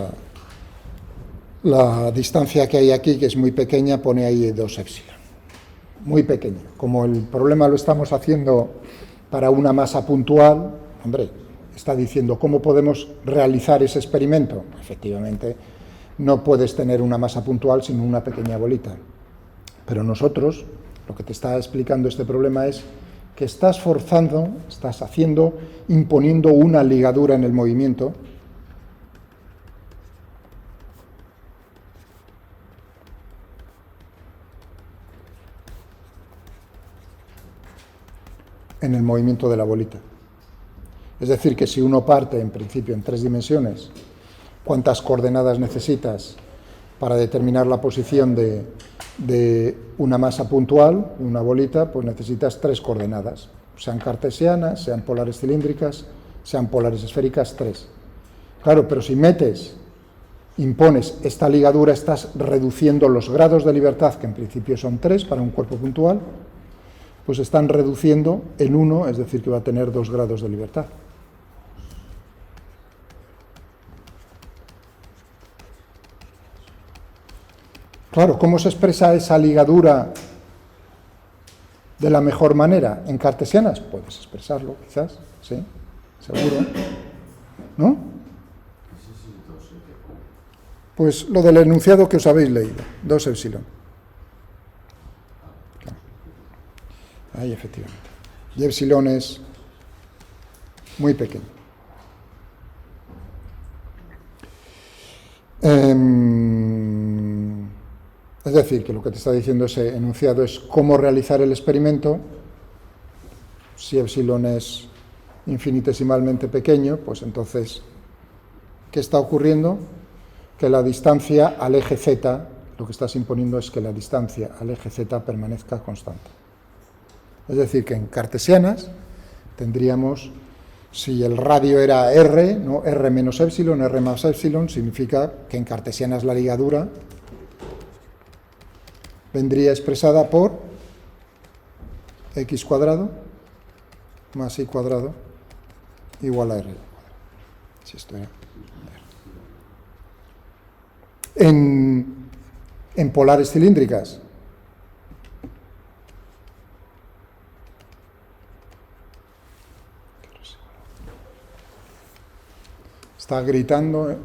la distancia que hay aquí, que es muy pequeña, pone ahí 2 épsilon, muy pequeña. Como el problema lo estamos haciendo para una masa puntual, hombre, está diciendo, ¿cómo podemos realizar ese experimento? Efectivamente, no puedes tener una masa puntual sino una pequeña bolita. Pero nosotros, lo que te está explicando este problema es que estás forzando, estás haciendo, imponiendo una ligadura en el movimiento, de la bolita. Es decir, que si uno parte, en principio, en 3 dimensiones, ¿cuántas coordenadas necesitas para determinar la posición de una masa puntual, una bolita? Pues necesitas 3 coordenadas, sean cartesianas, sean polares cilíndricas, sean polares esféricas, 3. Claro, pero si impones esta ligadura, estás reduciendo los grados de libertad, que en principio son 3 para un cuerpo puntual, pues están reduciendo en 1, es decir, que va a tener 2 grados de libertad. Claro, ¿cómo se expresa esa ligadura de la mejor manera? ¿En cartesianas? Puedes expresarlo, quizás, sí, seguro, ¿no? Pues lo del enunciado que os habéis leído, 2 epsilon. Claro. Ahí, efectivamente. Y epsilon es muy pequeño. Es decir, que lo que te está diciendo ese enunciado es cómo realizar el experimento. Si epsilon es infinitesimalmente pequeño, pues entonces, ¿qué está ocurriendo? Que la distancia al eje z, lo que estás imponiendo es que la distancia al eje z permanezca constante. Es decir, que en cartesianas tendríamos, si el radio era r, ¿no? R menos epsilon, r más epsilon, significa que en cartesianas la ligadura vendría expresada por x cuadrado más y cuadrado igual a r. Si esto era r. En polares cilíndricas, está gritando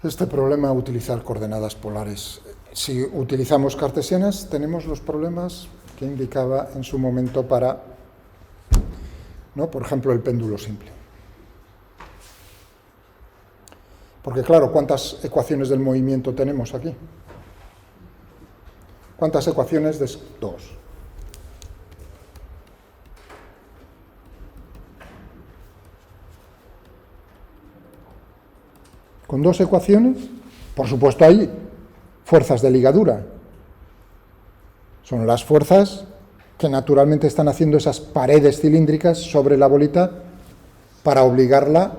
este problema, utilizar coordenadas polares. Si utilizamos cartesianas, tenemos los problemas que indicaba en su momento para, ¿no? Por ejemplo, el péndulo simple. Porque claro, ¿cuántas ecuaciones del movimiento tenemos aquí? ¿Cuántas ecuaciones? 2. Con 2 ecuaciones, por supuesto hay fuerzas de ligadura. Son las fuerzas que naturalmente están haciendo esas paredes cilíndricas sobre la bolita para obligarla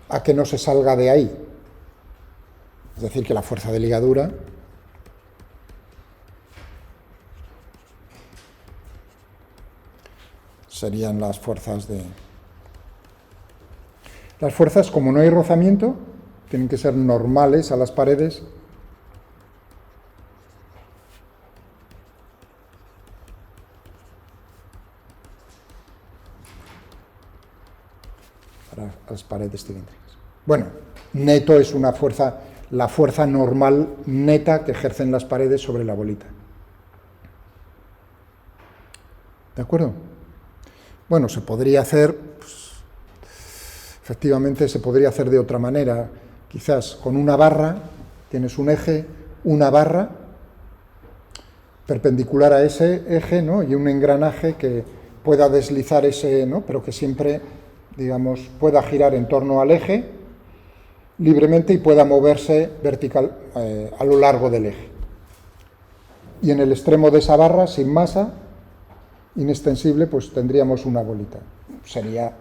a que no se salga de ahí. Es decir, que la fuerza de ligadura serían las fuerzas de... Las fuerzas, como no hay rozamiento, tienen que ser normales a las paredes. Para las paredes cilíndricas. Bueno, neto es una fuerza, la fuerza normal neta que ejercen las paredes sobre la bolita. ¿De acuerdo? Bueno, se podría hacer, pues, efectivamente se podría hacer de otra manera. Quizás con una barra, tienes un eje, una barra perpendicular a ese eje, ¿no? Y un engranaje que pueda deslizar ese, ¿no? Pero que siempre, digamos, pueda girar en torno al eje libremente y pueda moverse vertical a lo largo del eje. Y en el extremo de esa barra, sin masa, inextensible, pues tendríamos una bolita. Sería,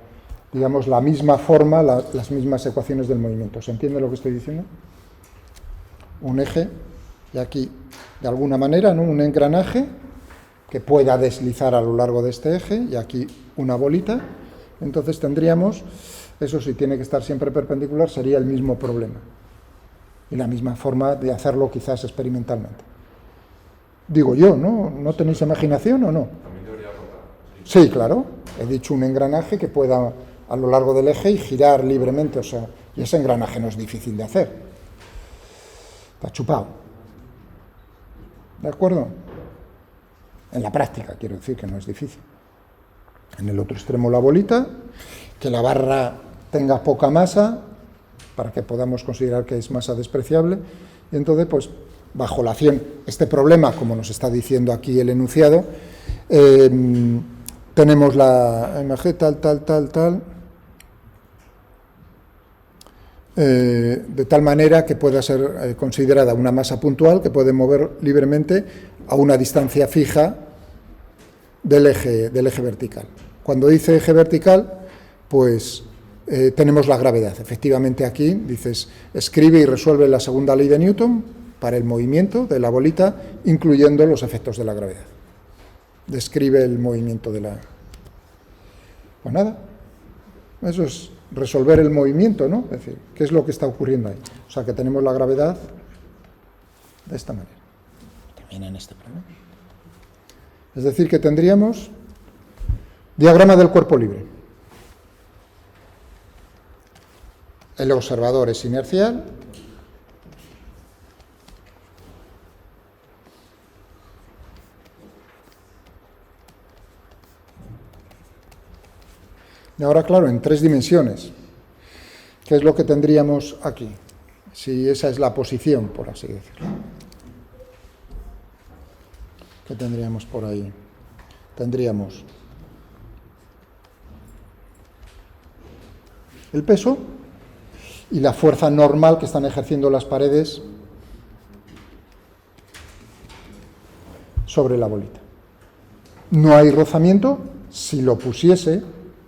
digamos, la misma forma, las mismas ecuaciones del movimiento. ¿Se entiende lo que estoy diciendo? Un eje, y aquí, de alguna manera, ¿no? Un engranaje que pueda deslizar a lo largo de este eje, y aquí una bolita. Entonces tendríamos, eso sí, tiene que estar siempre perpendicular, sería el mismo problema. Y la misma forma de hacerlo quizás experimentalmente. Digo yo, ¿no? ¿No tenéis imaginación o no? También debería rotar. Sí, claro, he dicho un engranaje que pueda a lo largo del eje y girar libremente, o sea, y ese engranaje no es difícil de hacer. Está chupado. ¿De acuerdo? En la práctica, quiero decir que no es difícil. En el otro extremo la bolita, que la barra tenga poca masa, para que podamos considerar que es masa despreciable, y entonces, pues, bajo la acción, este problema, como nos está diciendo aquí el enunciado, tenemos la MG tal, de tal manera que pueda ser considerada una masa puntual que puede mover libremente a una distancia fija del eje vertical. Cuando dice eje vertical, pues tenemos la gravedad. Efectivamente aquí dices, escribe y resuelve la segunda ley de Newton para el movimiento de la bolita, incluyendo los efectos de la gravedad. Describe el movimiento de la... Pues nada, eso es resolver el movimiento, ¿no? Es decir, ¿qué es lo que está ocurriendo ahí? O sea, que tenemos la gravedad de esta manera. También en este plano. Es decir, que tendríamos diagrama del cuerpo libre. El observador es inercial. Y ahora, claro, en 3 dimensiones, ¿qué es lo que tendríamos aquí? Si esa es la posición, por así decirlo. ¿Qué tendríamos por ahí? Tendríamos el peso y la fuerza normal que están ejerciendo las paredes sobre la bolita. No hay rozamiento. Si lo pusiese,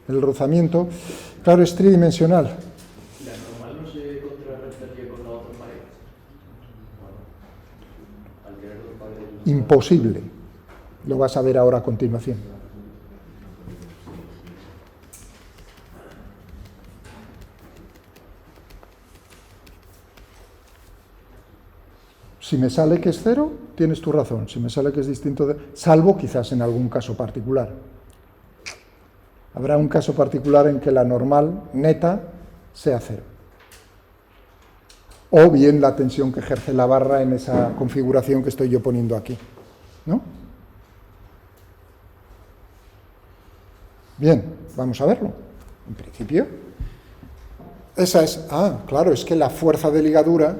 el rozamiento, claro, es tridimensional. ¿La normal no se contrarrestaría con la otra pared? Al tener dos paredes... Imposible. Lo vas a ver ahora a continuación. Si me sale que es cero, tienes tu razón. Si me sale que es distinto, salvo quizás en algún caso particular. Habrá un caso particular en que la normal neta sea cero. O bien la tensión que ejerce la barra en esa configuración que estoy yo poniendo aquí, ¿no? Bien, vamos a verlo. En principio, esa es... claro, es que la fuerza de ligadura...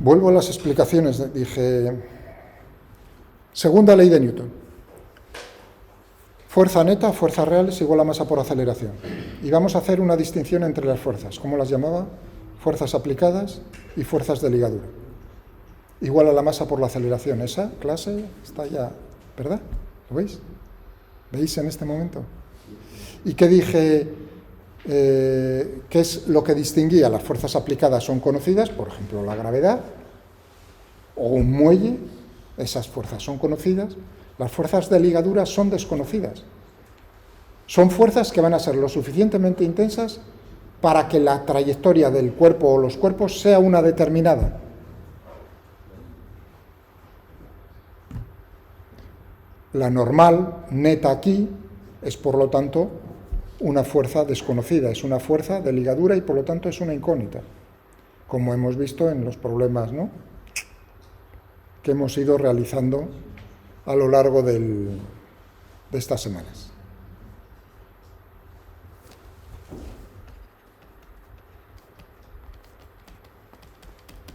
Vuelvo a las explicaciones, dije... Segunda ley de Newton. Fuerza neta, fuerza real es igual a masa por aceleración. Y vamos a hacer una distinción entre las fuerzas. ¿Cómo las llamaba? Fuerzas aplicadas y fuerzas de ligadura. Igual a la masa por la aceleración. Esa clase está ya, ¿verdad? ¿Lo veis? ¿Veis en este momento? ¿Y qué dije? ¿Qué es lo que distinguía? Las fuerzas aplicadas son conocidas, por ejemplo, la gravedad o un muelle. Esas fuerzas son conocidas. Las fuerzas de ligadura son desconocidas. Son fuerzas que van a ser lo suficientemente intensas para que la trayectoria del cuerpo o los cuerpos sea una determinada. La normal, neta aquí, es por lo tanto una fuerza desconocida, es una fuerza de ligadura y por lo tanto es una incógnita, como hemos visto en los problemas, ¿no?, que hemos ido realizando a lo largo de estas semanas.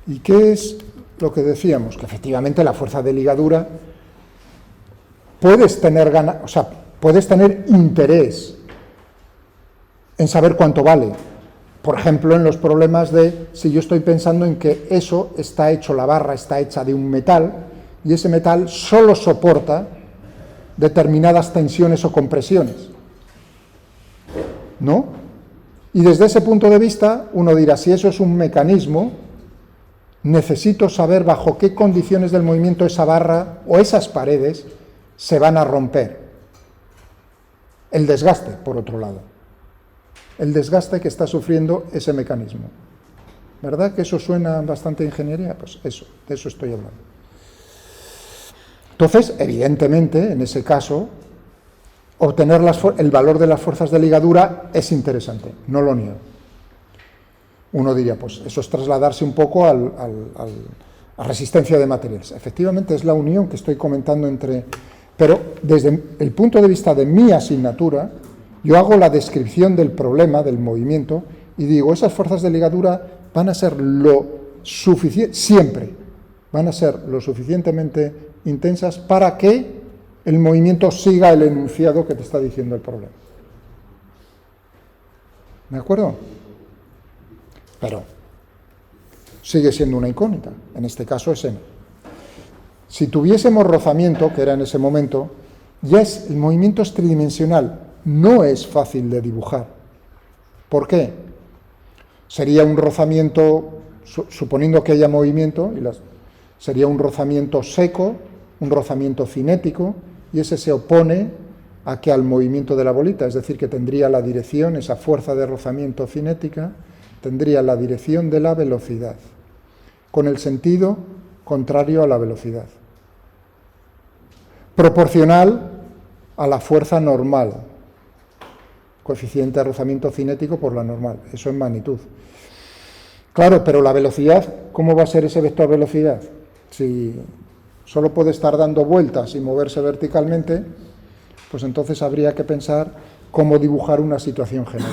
¿Y qué es lo que decíamos? Que efectivamente la fuerza de ligadura puedes tener interés en saber cuánto vale. Por ejemplo, en los problemas de si yo estoy pensando en que eso está hecho, la barra está hecha de un metal, y ese metal solo soporta determinadas tensiones o compresiones, ¿no? Y desde ese punto de vista, uno dirá, si eso es un mecanismo, necesito saber bajo qué condiciones del movimiento esa barra o esas paredes se van a romper. El desgaste, por otro lado. El desgaste que está sufriendo ese mecanismo. ¿Verdad que eso suena bastante a ingeniería? Pues eso, de eso estoy hablando. Entonces, evidentemente, en ese caso, obtener el valor de las fuerzas de ligadura es interesante, no lo niego. Uno diría, pues eso es trasladarse un poco a resistencia de materiales. Efectivamente, es la unión que estoy comentando entre... Pero desde el punto de vista de mi asignatura, yo hago la descripción del problema, del movimiento, y digo, esas fuerzas de ligadura van a ser siempre van a ser lo suficientemente intensas para que el movimiento siga el enunciado que te está diciendo el problema. ¿De acuerdo? Pero sigue siendo una incógnita, en este caso es n. Si tuviésemos rozamiento, que era en ese momento, el movimiento es tridimensional, no es fácil de dibujar. ¿Por qué? Sería un rozamiento, suponiendo que haya movimiento, sería un rozamiento seco, un rozamiento cinético, y ese se opone al movimiento de la bolita, es decir, que tendría la dirección, esa fuerza de rozamiento cinética, tendría la dirección de la velocidad, con el sentido contrario a la velocidad, proporcional a la fuerza normal, coeficiente de rozamiento cinético por la normal, eso en magnitud. Claro, pero la velocidad, ¿cómo va a ser ese vector velocidad? Si solo puede estar dando vueltas y moverse verticalmente, pues entonces habría que pensar cómo dibujar una situación general.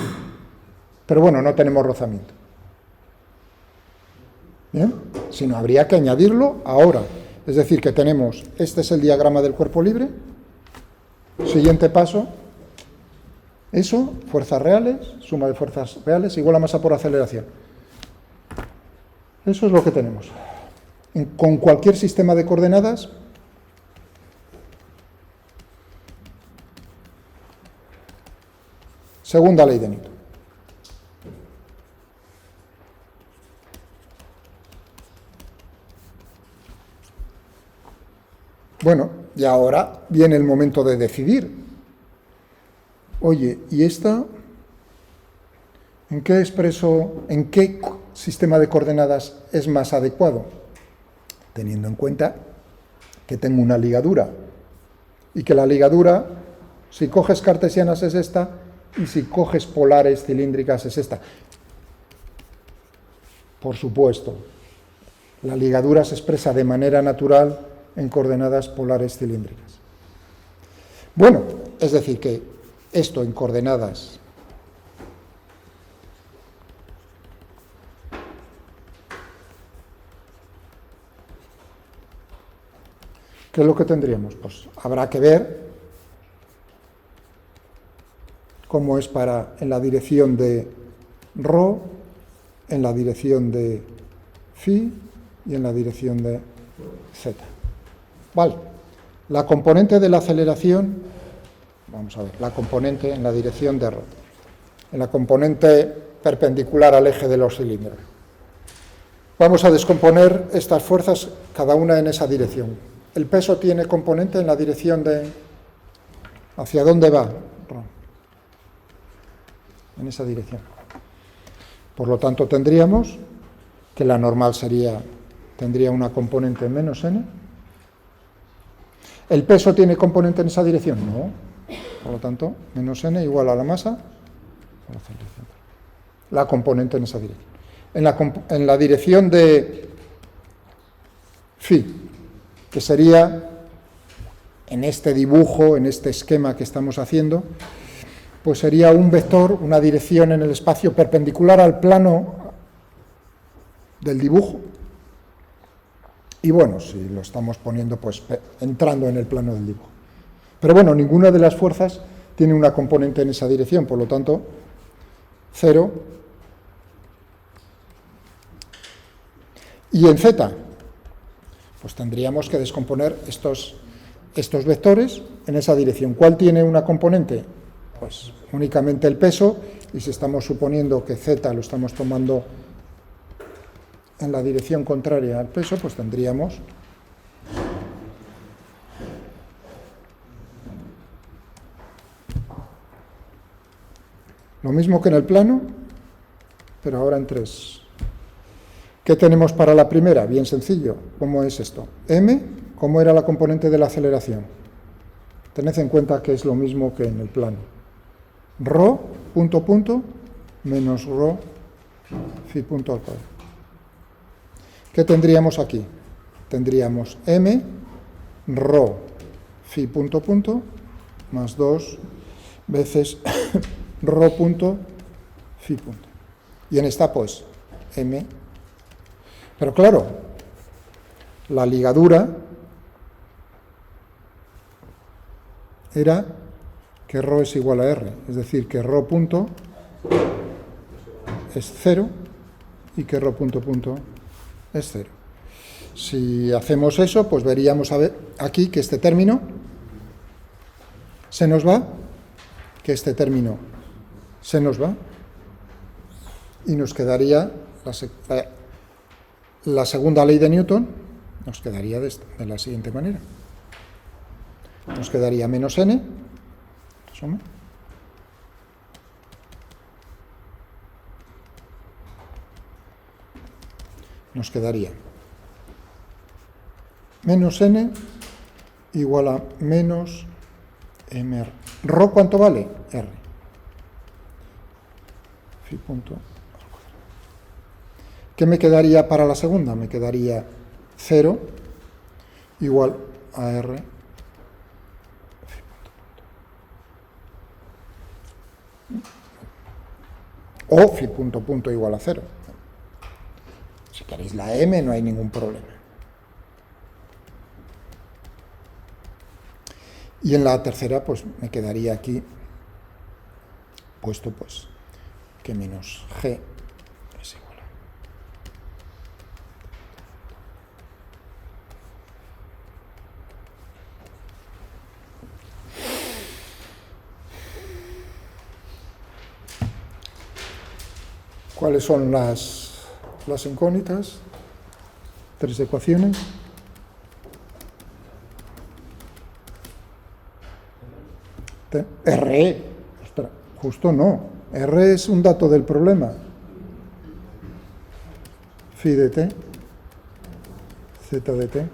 Pero bueno, no tenemos rozamiento. ¿Bien? Sino habría que añadirlo ahora. Es decir, que tenemos, este es el diagrama del cuerpo libre, siguiente paso, eso, fuerzas reales, suma de fuerzas reales, igual a masa por aceleración. Eso es lo que tenemos. Con cualquier sistema de coordenadas, segunda ley de Newton. Bueno, y ahora viene el momento de decidir. Oye, ¿y esta? ¿En qué sistema de coordenadas es más adecuado? Teniendo en cuenta que tengo una ligadura y que la ligadura, si coges cartesianas es esta y si coges polares cilíndricas es esta. Por supuesto, la ligadura se expresa de manera natural en coordenadas polares cilíndricas. Bueno, es decir que esto en coordenadas ¿qué es lo que tendríamos? Pues habrá que ver cómo es en la dirección de ρ, en la dirección de φ y en la dirección de z. Vale, la componente de la aceleración, vamos a ver, la componente en la dirección de ρ, en la componente perpendicular al eje de los cilindros. Vamos a descomponer estas fuerzas, cada una en esa dirección. El peso tiene componente en la dirección de... ¿Hacia dónde va? En esa dirección. Por lo tanto, tendríamos que la normal tendría una componente menos n. ¿El peso tiene componente en esa dirección? No. Por lo tanto, menos n igual a la masa. La componente en esa dirección. En la dirección de phi, que sería, en este dibujo, en este esquema que estamos haciendo, pues sería un vector, una dirección en el espacio perpendicular al plano del dibujo. Y bueno, si lo estamos poniendo, pues entrando en el plano del dibujo. Pero bueno, ninguna de las fuerzas tiene una componente en esa dirección, por lo tanto, 0. Y en z, pues tendríamos que descomponer estos vectores en esa dirección. ¿Cuál tiene una componente? Pues únicamente el peso, y si estamos suponiendo que z lo estamos tomando en la dirección contraria al peso, pues tendríamos lo mismo que en el plano, pero ahora en 3. ¿Qué tenemos para la primera? Bien sencillo. ¿Cómo es esto? M ¿cómo era la componente de la aceleración? Tened en cuenta que es lo mismo que en el plano. Rho, punto, punto, menos rho, phi, punto al cuadrado. ¿Qué tendríamos aquí? Tendríamos m, rho, phi, punto, punto, más 2 veces rho, punto, phi, punto. Y en esta, pues, m. Pero claro, la ligadura era que ρ es igual a r, es decir, que ρ punto es 0 y que ρ punto punto es 0. Si hacemos eso, pues veríamos a ver aquí que este término se nos va, que este término se nos va, y nos quedaría la segunda ley de Newton, nos quedaría de la siguiente manera. Nos quedaría menos n, suma, nos quedaría menos n igual a menos mr. ¿Rho cuánto vale? R. Phi punto. ¿Qué me quedaría para la segunda? Me quedaría 0 igual a R o phi punto punto igual a 0. Si queréis la m no hay ningún problema. Y en la tercera pues me quedaría aquí puesto pues que menos g es igual a. ¿Cuáles son las incógnitas? 3 ecuaciones. RE, ostras, justo no. R es un dato del problema. Phi de t, z de t.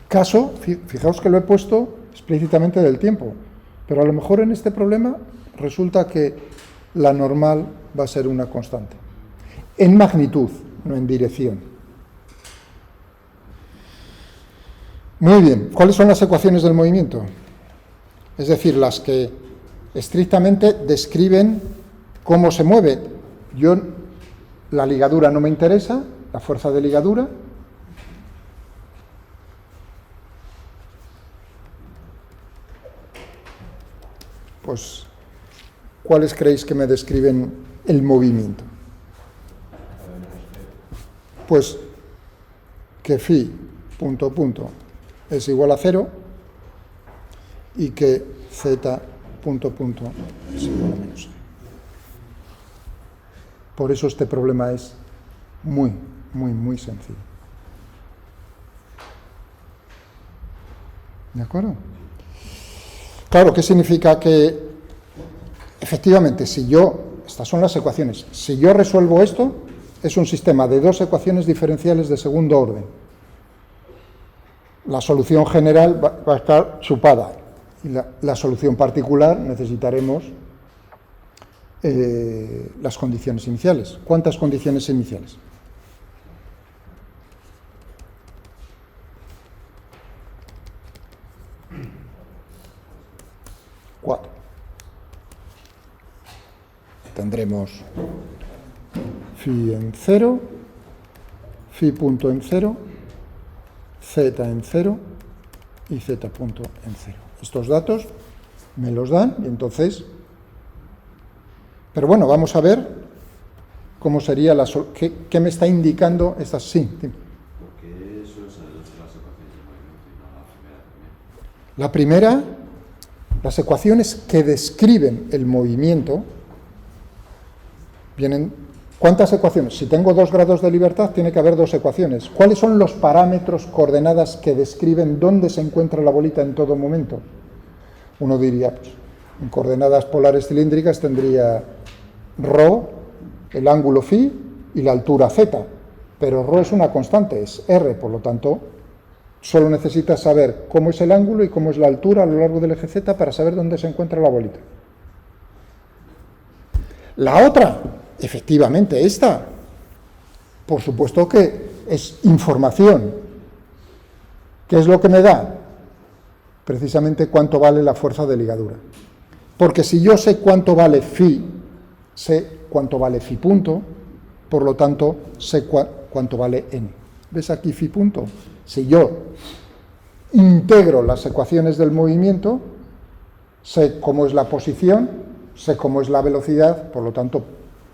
Caso, fijaos que lo he puesto explícitamente del tiempo, pero a lo mejor en este problema resulta que la normal va a ser una constante. En magnitud, no en dirección. Muy bien, ¿cuáles son las ecuaciones del movimiento? Es decir, las que estrictamente describen cómo se mueve. La ligadura no me interesa, la fuerza de ligadura. Pues, ¿cuáles creéis que me describen el movimiento? Pues que phi punto punto es igual a 0 y que z punto punto es igual a menos 0. Por eso este problema es muy, muy, muy sencillo. ¿De acuerdo? Claro, ¿qué significa? Que efectivamente, estas son las ecuaciones, si yo resuelvo esto, es un sistema de dos ecuaciones diferenciales de segundo orden. La solución general va a estar chupada y la solución particular necesitaremos las condiciones iniciales. ¿Cuántas condiciones iniciales? 4. Tendremos phi en 0, phi punto en 0, z en 0 y z punto en 0. Estos datos me los dan y entonces... Pero bueno, vamos a ver cómo sería qué me está indicando estas... Sí, dime. ¿Por qué suelen ser las ecuaciones de movimiento y no la primera también? La primera, las ecuaciones que describen el movimiento, vienen... ¿Cuántas ecuaciones? Si tengo 2 grados de libertad, tiene que haber 2 ecuaciones. ¿Cuáles son los parámetros, coordenadas que describen dónde se encuentra la bolita en todo momento? Uno diría, pues, En coordenadas polares cilíndricas tendría ρ, el ángulo φ y la altura z, pero ρ es una constante, es r, por lo tanto, solo necesitas saber cómo es el ángulo y cómo es la altura a lo largo del eje z para saber dónde se encuentra la bolita. La otra, efectivamente, esta, por supuesto que es información. ¿Qué es lo que me da? Precisamente cuánto vale la fuerza de ligadura. Porque si yo sé cuánto vale phi, sé cuánto vale phi punto, por lo tanto sé cuánto vale n. ¿Ves aquí phi punto? Si yo integro las ecuaciones del movimiento, sé cómo es la posición, sé cómo es la velocidad, por lo tanto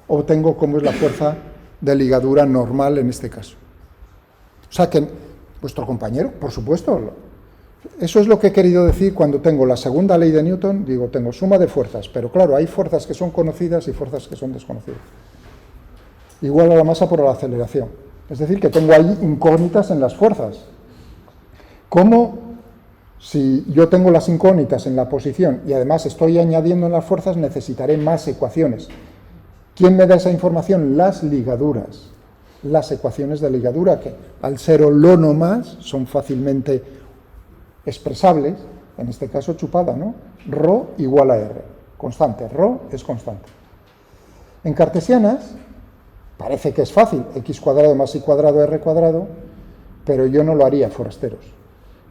obtengo cómo es la fuerza de ligadura normal en este caso. O sea que vuestro compañero, por supuesto, eso es lo que he querido decir cuando tengo la segunda ley de Newton, digo, tengo suma de fuerzas, pero claro, hay fuerzas que son conocidas y fuerzas que son desconocidas. Igual a la masa por la aceleración. Es decir, que tengo ahí incógnitas en las fuerzas. ¿Cómo, si yo tengo las incógnitas en la posición y además estoy añadiendo en las fuerzas, necesitaré más ecuaciones? ¿Quién me da esa información? Las ligaduras. Las ecuaciones de ligadura, que al ser olono más, son fácilmente expresables, en este caso chupada, ¿no? Rho igual a R, constante, Rho es constante. En cartesianas, parece que es fácil, x cuadrado más y cuadrado r cuadrado, pero yo no lo haría, forasteros.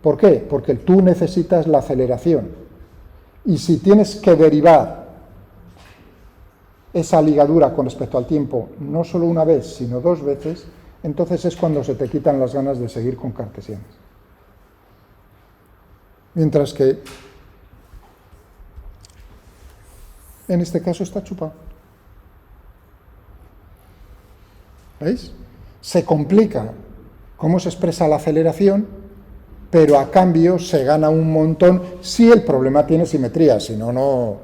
¿Por qué? Porque tú necesitas la aceleración, y si tienes que derivar esa ligadura con respecto al tiempo, no solo una vez, sino dos veces, entonces es cuando se te quitan las ganas de seguir con cartesianas. Mientras que en este caso está chupado. ¿Veis? Se complica cómo se expresa la aceleración, pero a cambio se gana un montón si el problema tiene simetría, si no, no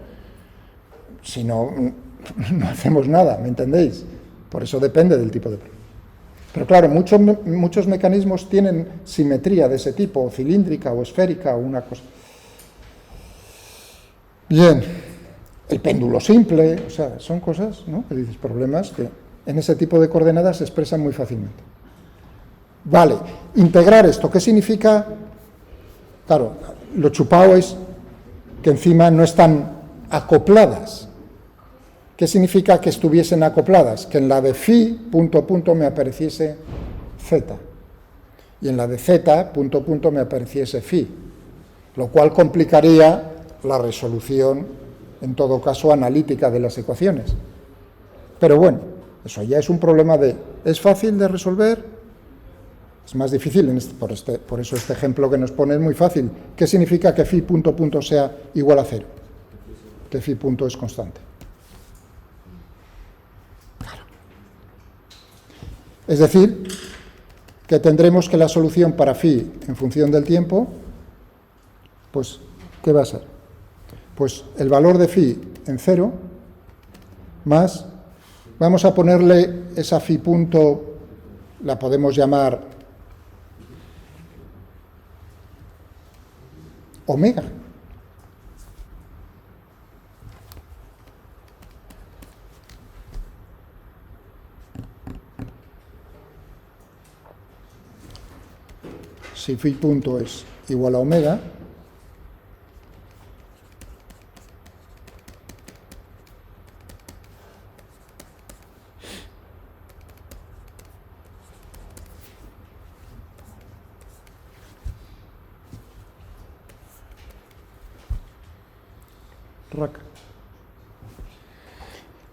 hacemos nada, ¿me entendéis? Por eso depende del tipo de problema. Pero claro, muchos mecanismos tienen simetría de ese tipo, o cilíndrica, o esférica, o una cosa. Bien, el péndulo simple, o sea, son cosas, ¿no? Que dices, problemas que en ese tipo de coordenadas se expresan muy fácilmente. Vale, integrar esto, ¿qué significa? Claro, lo chupado es que encima no están acopladas. ¿Qué significa que estuviesen acopladas? Que en la de phi, punto, punto, me apareciese z. Y en la de z, punto, punto, me apareciese phi. Lo cual complicaría la resolución, en todo caso, analítica de las ecuaciones. Pero bueno, eso ya es un problema de... ¿Es fácil de resolver? Es más difícil, por eso este ejemplo que nos pone es muy fácil. ¿Qué significa que phi, punto, punto, sea igual a 0? Que phi, punto, es constante. Es decir, que tendremos que la solución para phi en función del tiempo, pues, ¿qué va a ser? Pues el valor de phi en 0 más, vamos a ponerle esa phi punto, la podemos llamar omega. Si phi punto es igual a omega,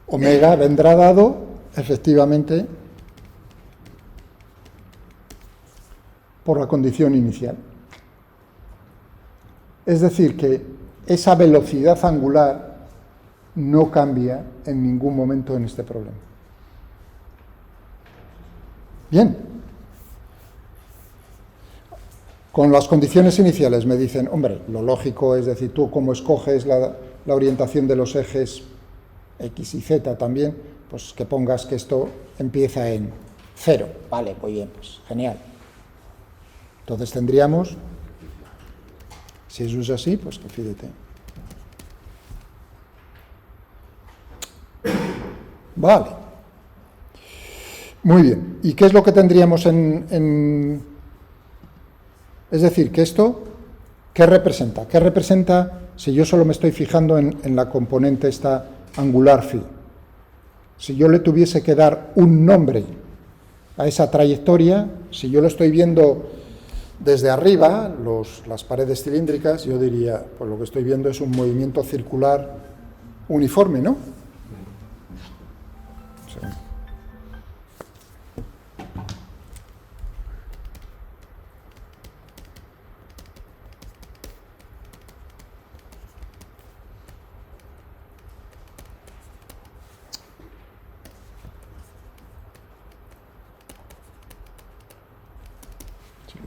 omega vendrá dado, efectivamente, por la condición inicial. Es decir, que esa velocidad angular no cambia en ningún momento en este problema. Bien. Con las condiciones iniciales me dicen, hombre, lo lógico es decir, tú como escoges la orientación de los ejes X y Z también, pues que pongas que esto empieza en 0. Vale, muy bien, pues genial. Entonces tendríamos, si eso es así, pues que fíjate. Vale. Muy bien. ¿Y qué es lo que tendríamos en... Es decir, que esto, ¿qué representa? ¿Qué representa si yo solo me estoy fijando en la componente esta angular phi? Si yo le tuviese que dar un nombre a esa trayectoria, si yo lo estoy viendo desde arriba, las paredes cilíndricas, yo diría, pues lo que estoy viendo es un movimiento circular uniforme, ¿no? Sí.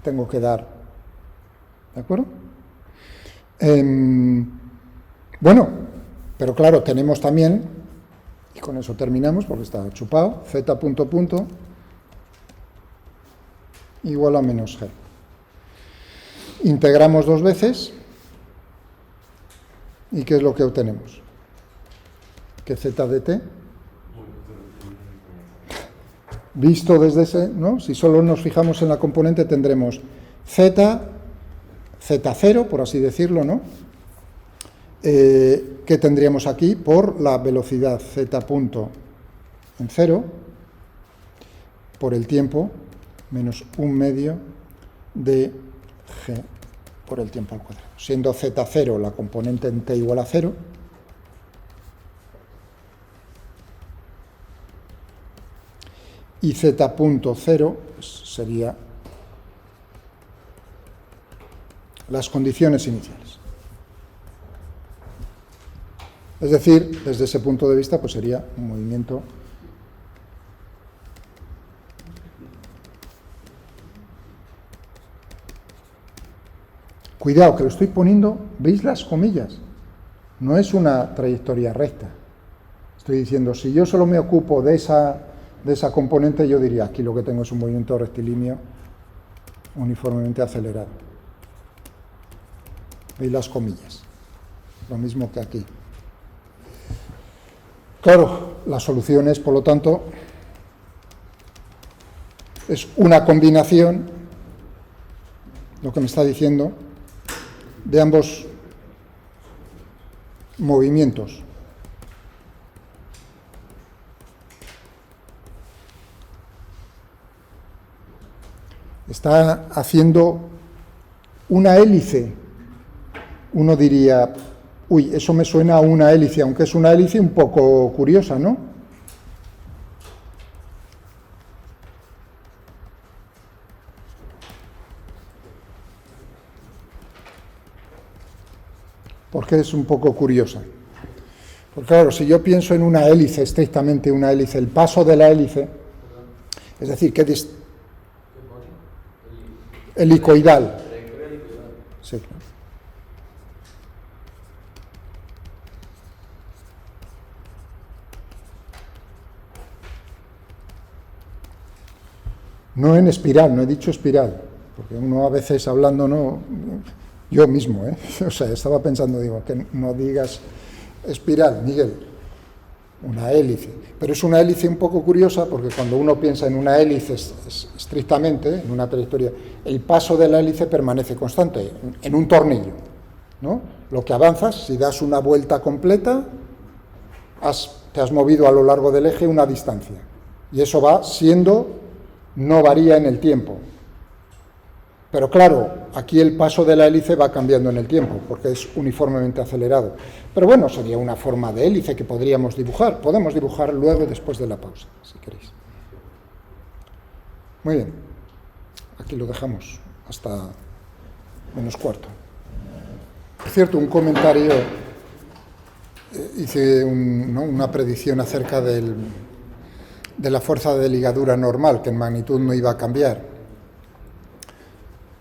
Tengo que dar, ¿de acuerdo? Bueno, pero claro, tenemos también, y con eso terminamos porque está chupado, z punto punto igual a menos g. Integramos dos veces, ¿y qué es lo que obtenemos? Que z de t, visto desde ese, ¿no? Si solo nos fijamos en la componente tendremos z0, por así decirlo, ¿no? Que tendríamos aquí por la velocidad z punto en 0 por el tiempo menos 1/2 de g por el tiempo al cuadrado. Siendo z0 la componente en t igual a 0, y z punto 0 sería las condiciones iniciales. Es decir, desde ese punto de vista, pues sería un movimiento cuidado, que lo estoy poniendo, ¿veis las comillas? No es una trayectoria recta. Estoy diciendo, si yo solo me ocupo de esa componente, yo diría, aquí lo que tengo es un movimiento rectilíneo uniformemente acelerado. ¿Veis las comillas? Lo mismo que aquí. Claro, la solución es, por lo tanto, es una combinación, lo que me está diciendo, de ambos movimientos. Está haciendo una hélice. Uno diría, uy, eso me suena a una hélice, aunque es una hélice un poco curiosa, ¿no? ¿Por qué es un poco curiosa? Porque claro, si yo pienso en una hélice, estrictamente una hélice, el paso de la hélice, es decir, que helicoidal. Sí, claro. No en espiral, no he dicho espiral, porque uno a veces hablando no, yo mismo, o sea, estaba pensando, digo, que no digas espiral, Miguel, una hélice, pero es una hélice un poco curiosa porque cuando uno piensa en una hélice estrictamente, en una trayectoria, el paso de la hélice permanece constante, en un tornillo, ¿no? Lo que avanzas, si das una vuelta completa, te has movido a lo largo del eje una distancia, y eso va siendo, no varía en el tiempo. Pero claro, aquí el paso de la hélice va cambiando en el tiempo, porque es uniformemente acelerado. Pero bueno, sería una forma de hélice que podríamos dibujar. Podemos dibujar luego, después de la pausa, si queréis. Muy bien. Aquí lo dejamos hasta -4. Por cierto, un comentario. Hice una predicción acerca de la fuerza de ligadura normal, que en magnitud no iba a cambiar.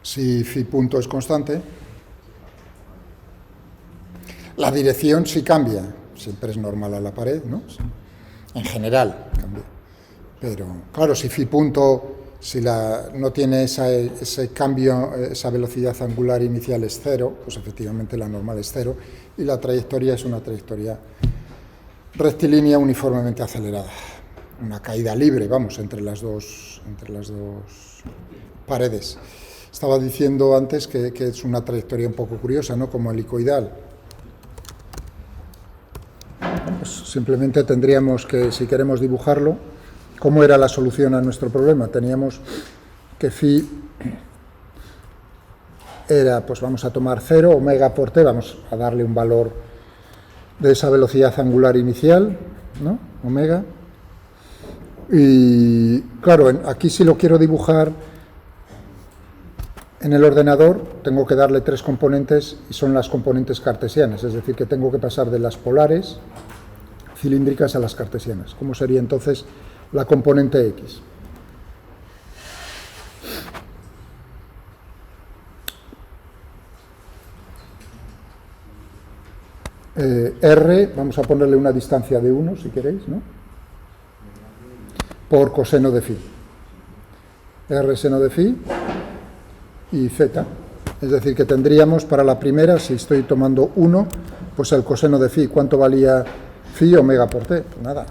Si phi punto es constante, la dirección sí cambia, siempre es normal a la pared, ¿no? En general cambia. Pero, claro, si phi punto, si no tiene ese cambio, esa velocidad angular inicial es 0, pues efectivamente la normal es 0, y la trayectoria es una trayectoria rectilínea uniformemente acelerada. Una caída libre, vamos, entre las dos paredes. Estaba diciendo antes que es una trayectoria un poco curiosa, ¿no? Como helicoidal. Pues simplemente tendríamos que, si queremos dibujarlo, ¿cómo era la solución a nuestro problema? Teníamos que phi era, pues vamos a tomar 0, omega por t, vamos a darle un valor de esa velocidad angular inicial, ¿no? Omega. Y claro, aquí si lo quiero dibujar en el ordenador, tengo que darle 3 componentes y son las componentes cartesianas, es decir, que tengo que pasar de las polares cilíndricas a las cartesianas. ¿Cómo sería entonces la componente X? R, vamos a ponerle una distancia de 1, si queréis, ¿no? Por coseno de phi. R seno de phi y z. Es decir, que tendríamos para la primera, si estoy tomando 1, pues el coseno de phi. ¿Cuánto valía phi? Omega por t. Pues nada.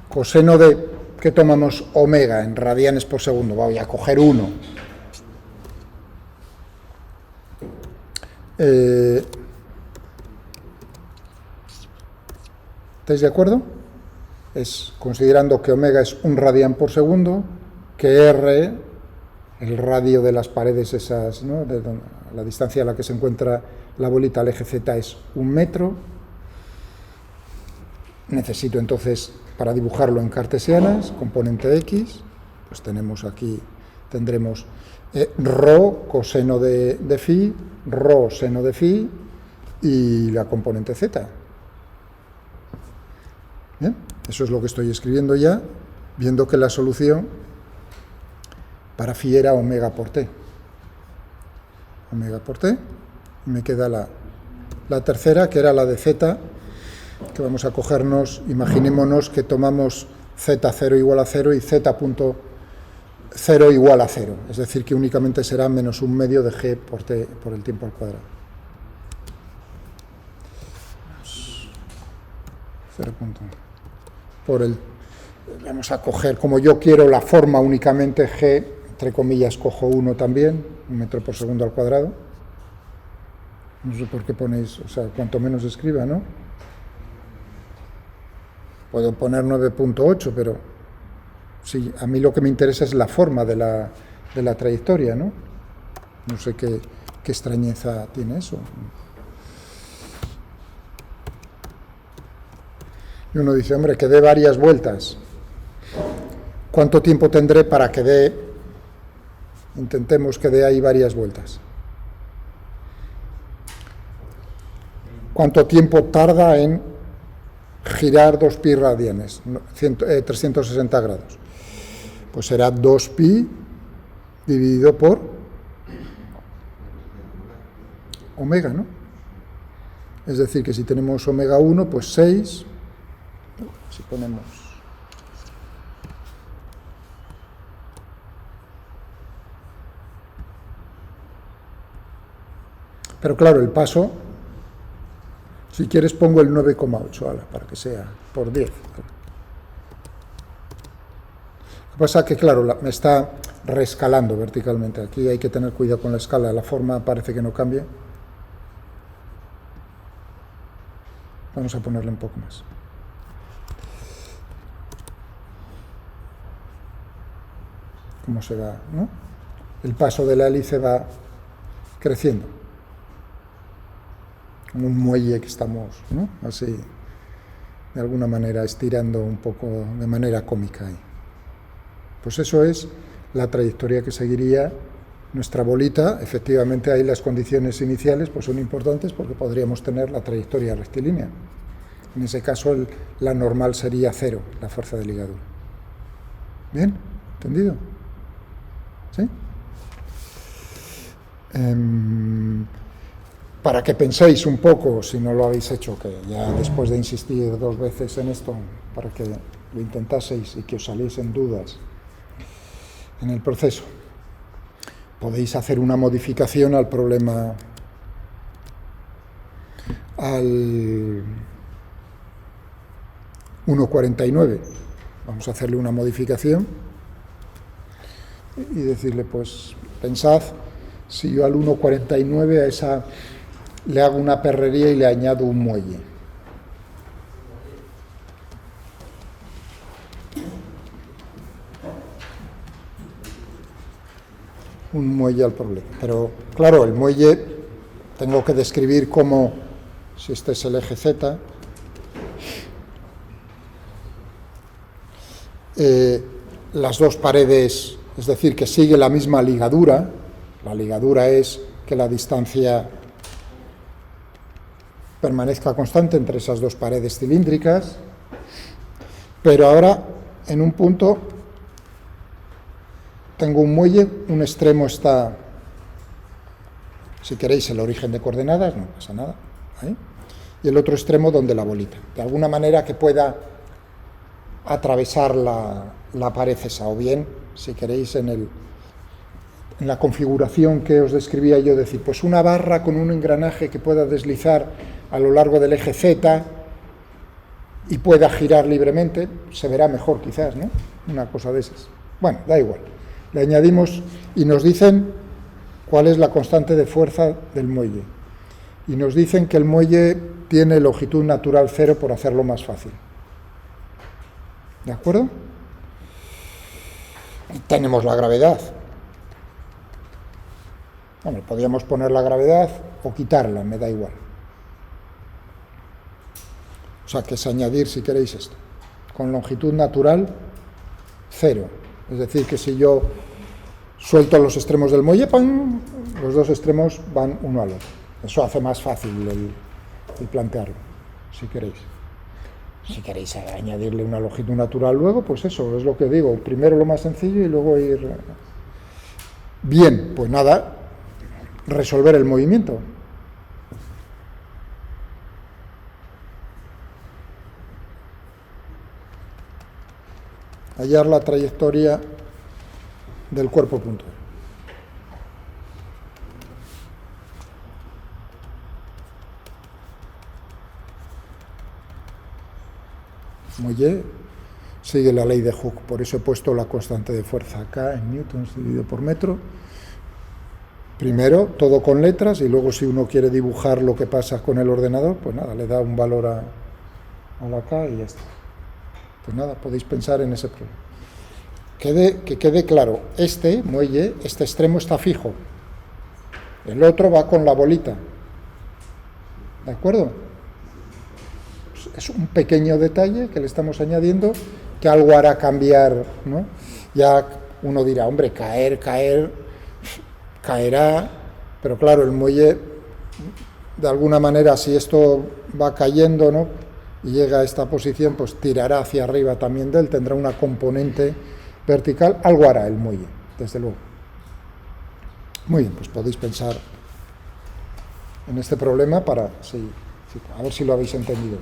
Coseno de, ¿qué tomamos? Omega en radianes por segundo. Voy a coger 1. ¿Estáis de acuerdo? Es considerando que omega es 1 radián por segundo, que r, el radio de las paredes esas, ¿no? La distancia a la que se encuentra la bolita al eje z es 1 metro. Necesito entonces, para dibujarlo en cartesianas, componente x, pues tenemos aquí, tendremos rho coseno de phi, rho seno de phi y la componente z. ¿Bien? Eso es lo que estoy escribiendo ya, viendo que la solución para phi era omega por t. Omega por t. Y me queda la tercera, que era la de z, que vamos a cogernos, imaginémonos que tomamos z0 igual a 0 y z.0 igual a 0. Es decir, que únicamente será menos 1 medio de g por t por el tiempo al cuadrado. 0. Vamos a coger, como yo quiero la forma únicamente g, entre comillas, cojo 1 también, 1 metro por segundo al cuadrado. No sé por qué ponéis, o sea, cuanto menos escriba, ¿no? Puedo poner 9.8, pero sí, a mí lo que me interesa es la forma de la trayectoria, ¿no? No sé qué extrañeza tiene eso. Y uno dice, hombre, que dé varias vueltas. ¿Cuánto tiempo tendré para que dé? Intentemos que dé ahí varias vueltas. ¿Cuánto tiempo tarda en girar 2pi radianes? 360 grados. Pues será 2pi dividido por omega, ¿no? Es decir, que si tenemos omega 1, pues 6... Si ponemos pero claro, el paso, si quieres pongo el 9,8 para que sea por 10. Lo que pasa es que claro, me está reescalando verticalmente. Aquí hay que tener cuidado con la escala, la forma parece que no cambia. Vamos a ponerle un poco más. Cómo se va, ¿no? El paso de la hélice va creciendo, como un muelle que estamos, ¿no? Así, de alguna manera, estirando un poco de manera cómica ahí. Pues eso es la trayectoria que seguiría nuestra bolita. Efectivamente, ahí las condiciones iniciales pues son importantes porque podríamos tener la trayectoria rectilínea. En ese caso, la normal sería 0, la fuerza de ligadura. ¿Bien? ¿Entendido? ¿Sí? Para que penséis un poco, si no lo habéis hecho, que ya después de insistir 2 veces en esto, para que lo intentaseis y que os saliesen dudas en el proceso, podéis hacer una modificación al problema, 1,49. Vamos a hacerle una modificación y decirle, pues, pensad, si yo al 1,49 a esa le hago una perrería y le añado un muelle. Un muelle al problema. Pero, claro, el muelle tengo que describir cómo, si este es el eje Z, las dos paredes, es decir, que sigue la misma ligadura. La ligadura es que la distancia permanezca constante entre esas dos paredes cilíndricas, pero ahora en un punto tengo un muelle, un extremo está, si queréis, el origen de coordenadas, no pasa nada, ¿eh? Y el otro extremo donde la bolita, de alguna manera que pueda atravesar la pared esa, o bien, si queréis, en la configuración que os describía yo, decir, pues una barra con un engranaje que pueda deslizar a lo largo del eje Z y pueda girar libremente, se verá mejor quizás, ¿no? Una cosa de esas. Bueno, da igual. Le añadimos y nos dicen cuál es la constante de fuerza del muelle. Y nos dicen que el muelle tiene longitud natural 0 por hacerlo más fácil. ¿De acuerdo? Tenemos la gravedad. Bueno, podríamos poner la gravedad o quitarla, me da igual. O sea, que es añadir, si queréis, esto. Con longitud natural 0. Es decir, que si yo suelto los extremos del muelle, ¡pam!, los dos extremos van uno al otro. Eso hace más fácil el plantearlo, si queréis. Si queréis añadirle una longitud natural luego, pues eso, es lo que digo. Primero lo más sencillo y luego ir... Bien, pues nada, resolver el movimiento. Hallar la trayectoria del cuerpo puntual. Muelle sigue la ley de Hooke, por eso he puesto la constante de fuerza acá en newtons dividido por metro. Primero todo con letras y luego, si uno quiere dibujar lo que pasa con el ordenador, pues nada, le da un valor a la K y ya está. Pues nada, podéis pensar en ese problema. Que quede claro, este muelle, este extremo está fijo, el otro va con la bolita, ¿de acuerdo? Es un pequeño detalle que le estamos añadiendo, que algo hará cambiar, ¿no? Ya uno dirá, hombre, caerá, pero claro, el muelle, de alguna manera, si esto va cayendo, ¿no?, y llega a esta posición, pues tirará hacia arriba también de él, tendrá una componente vertical, algo hará el muelle, desde luego. Muy bien, pues podéis pensar en este problema para, a ver si lo habéis entendido.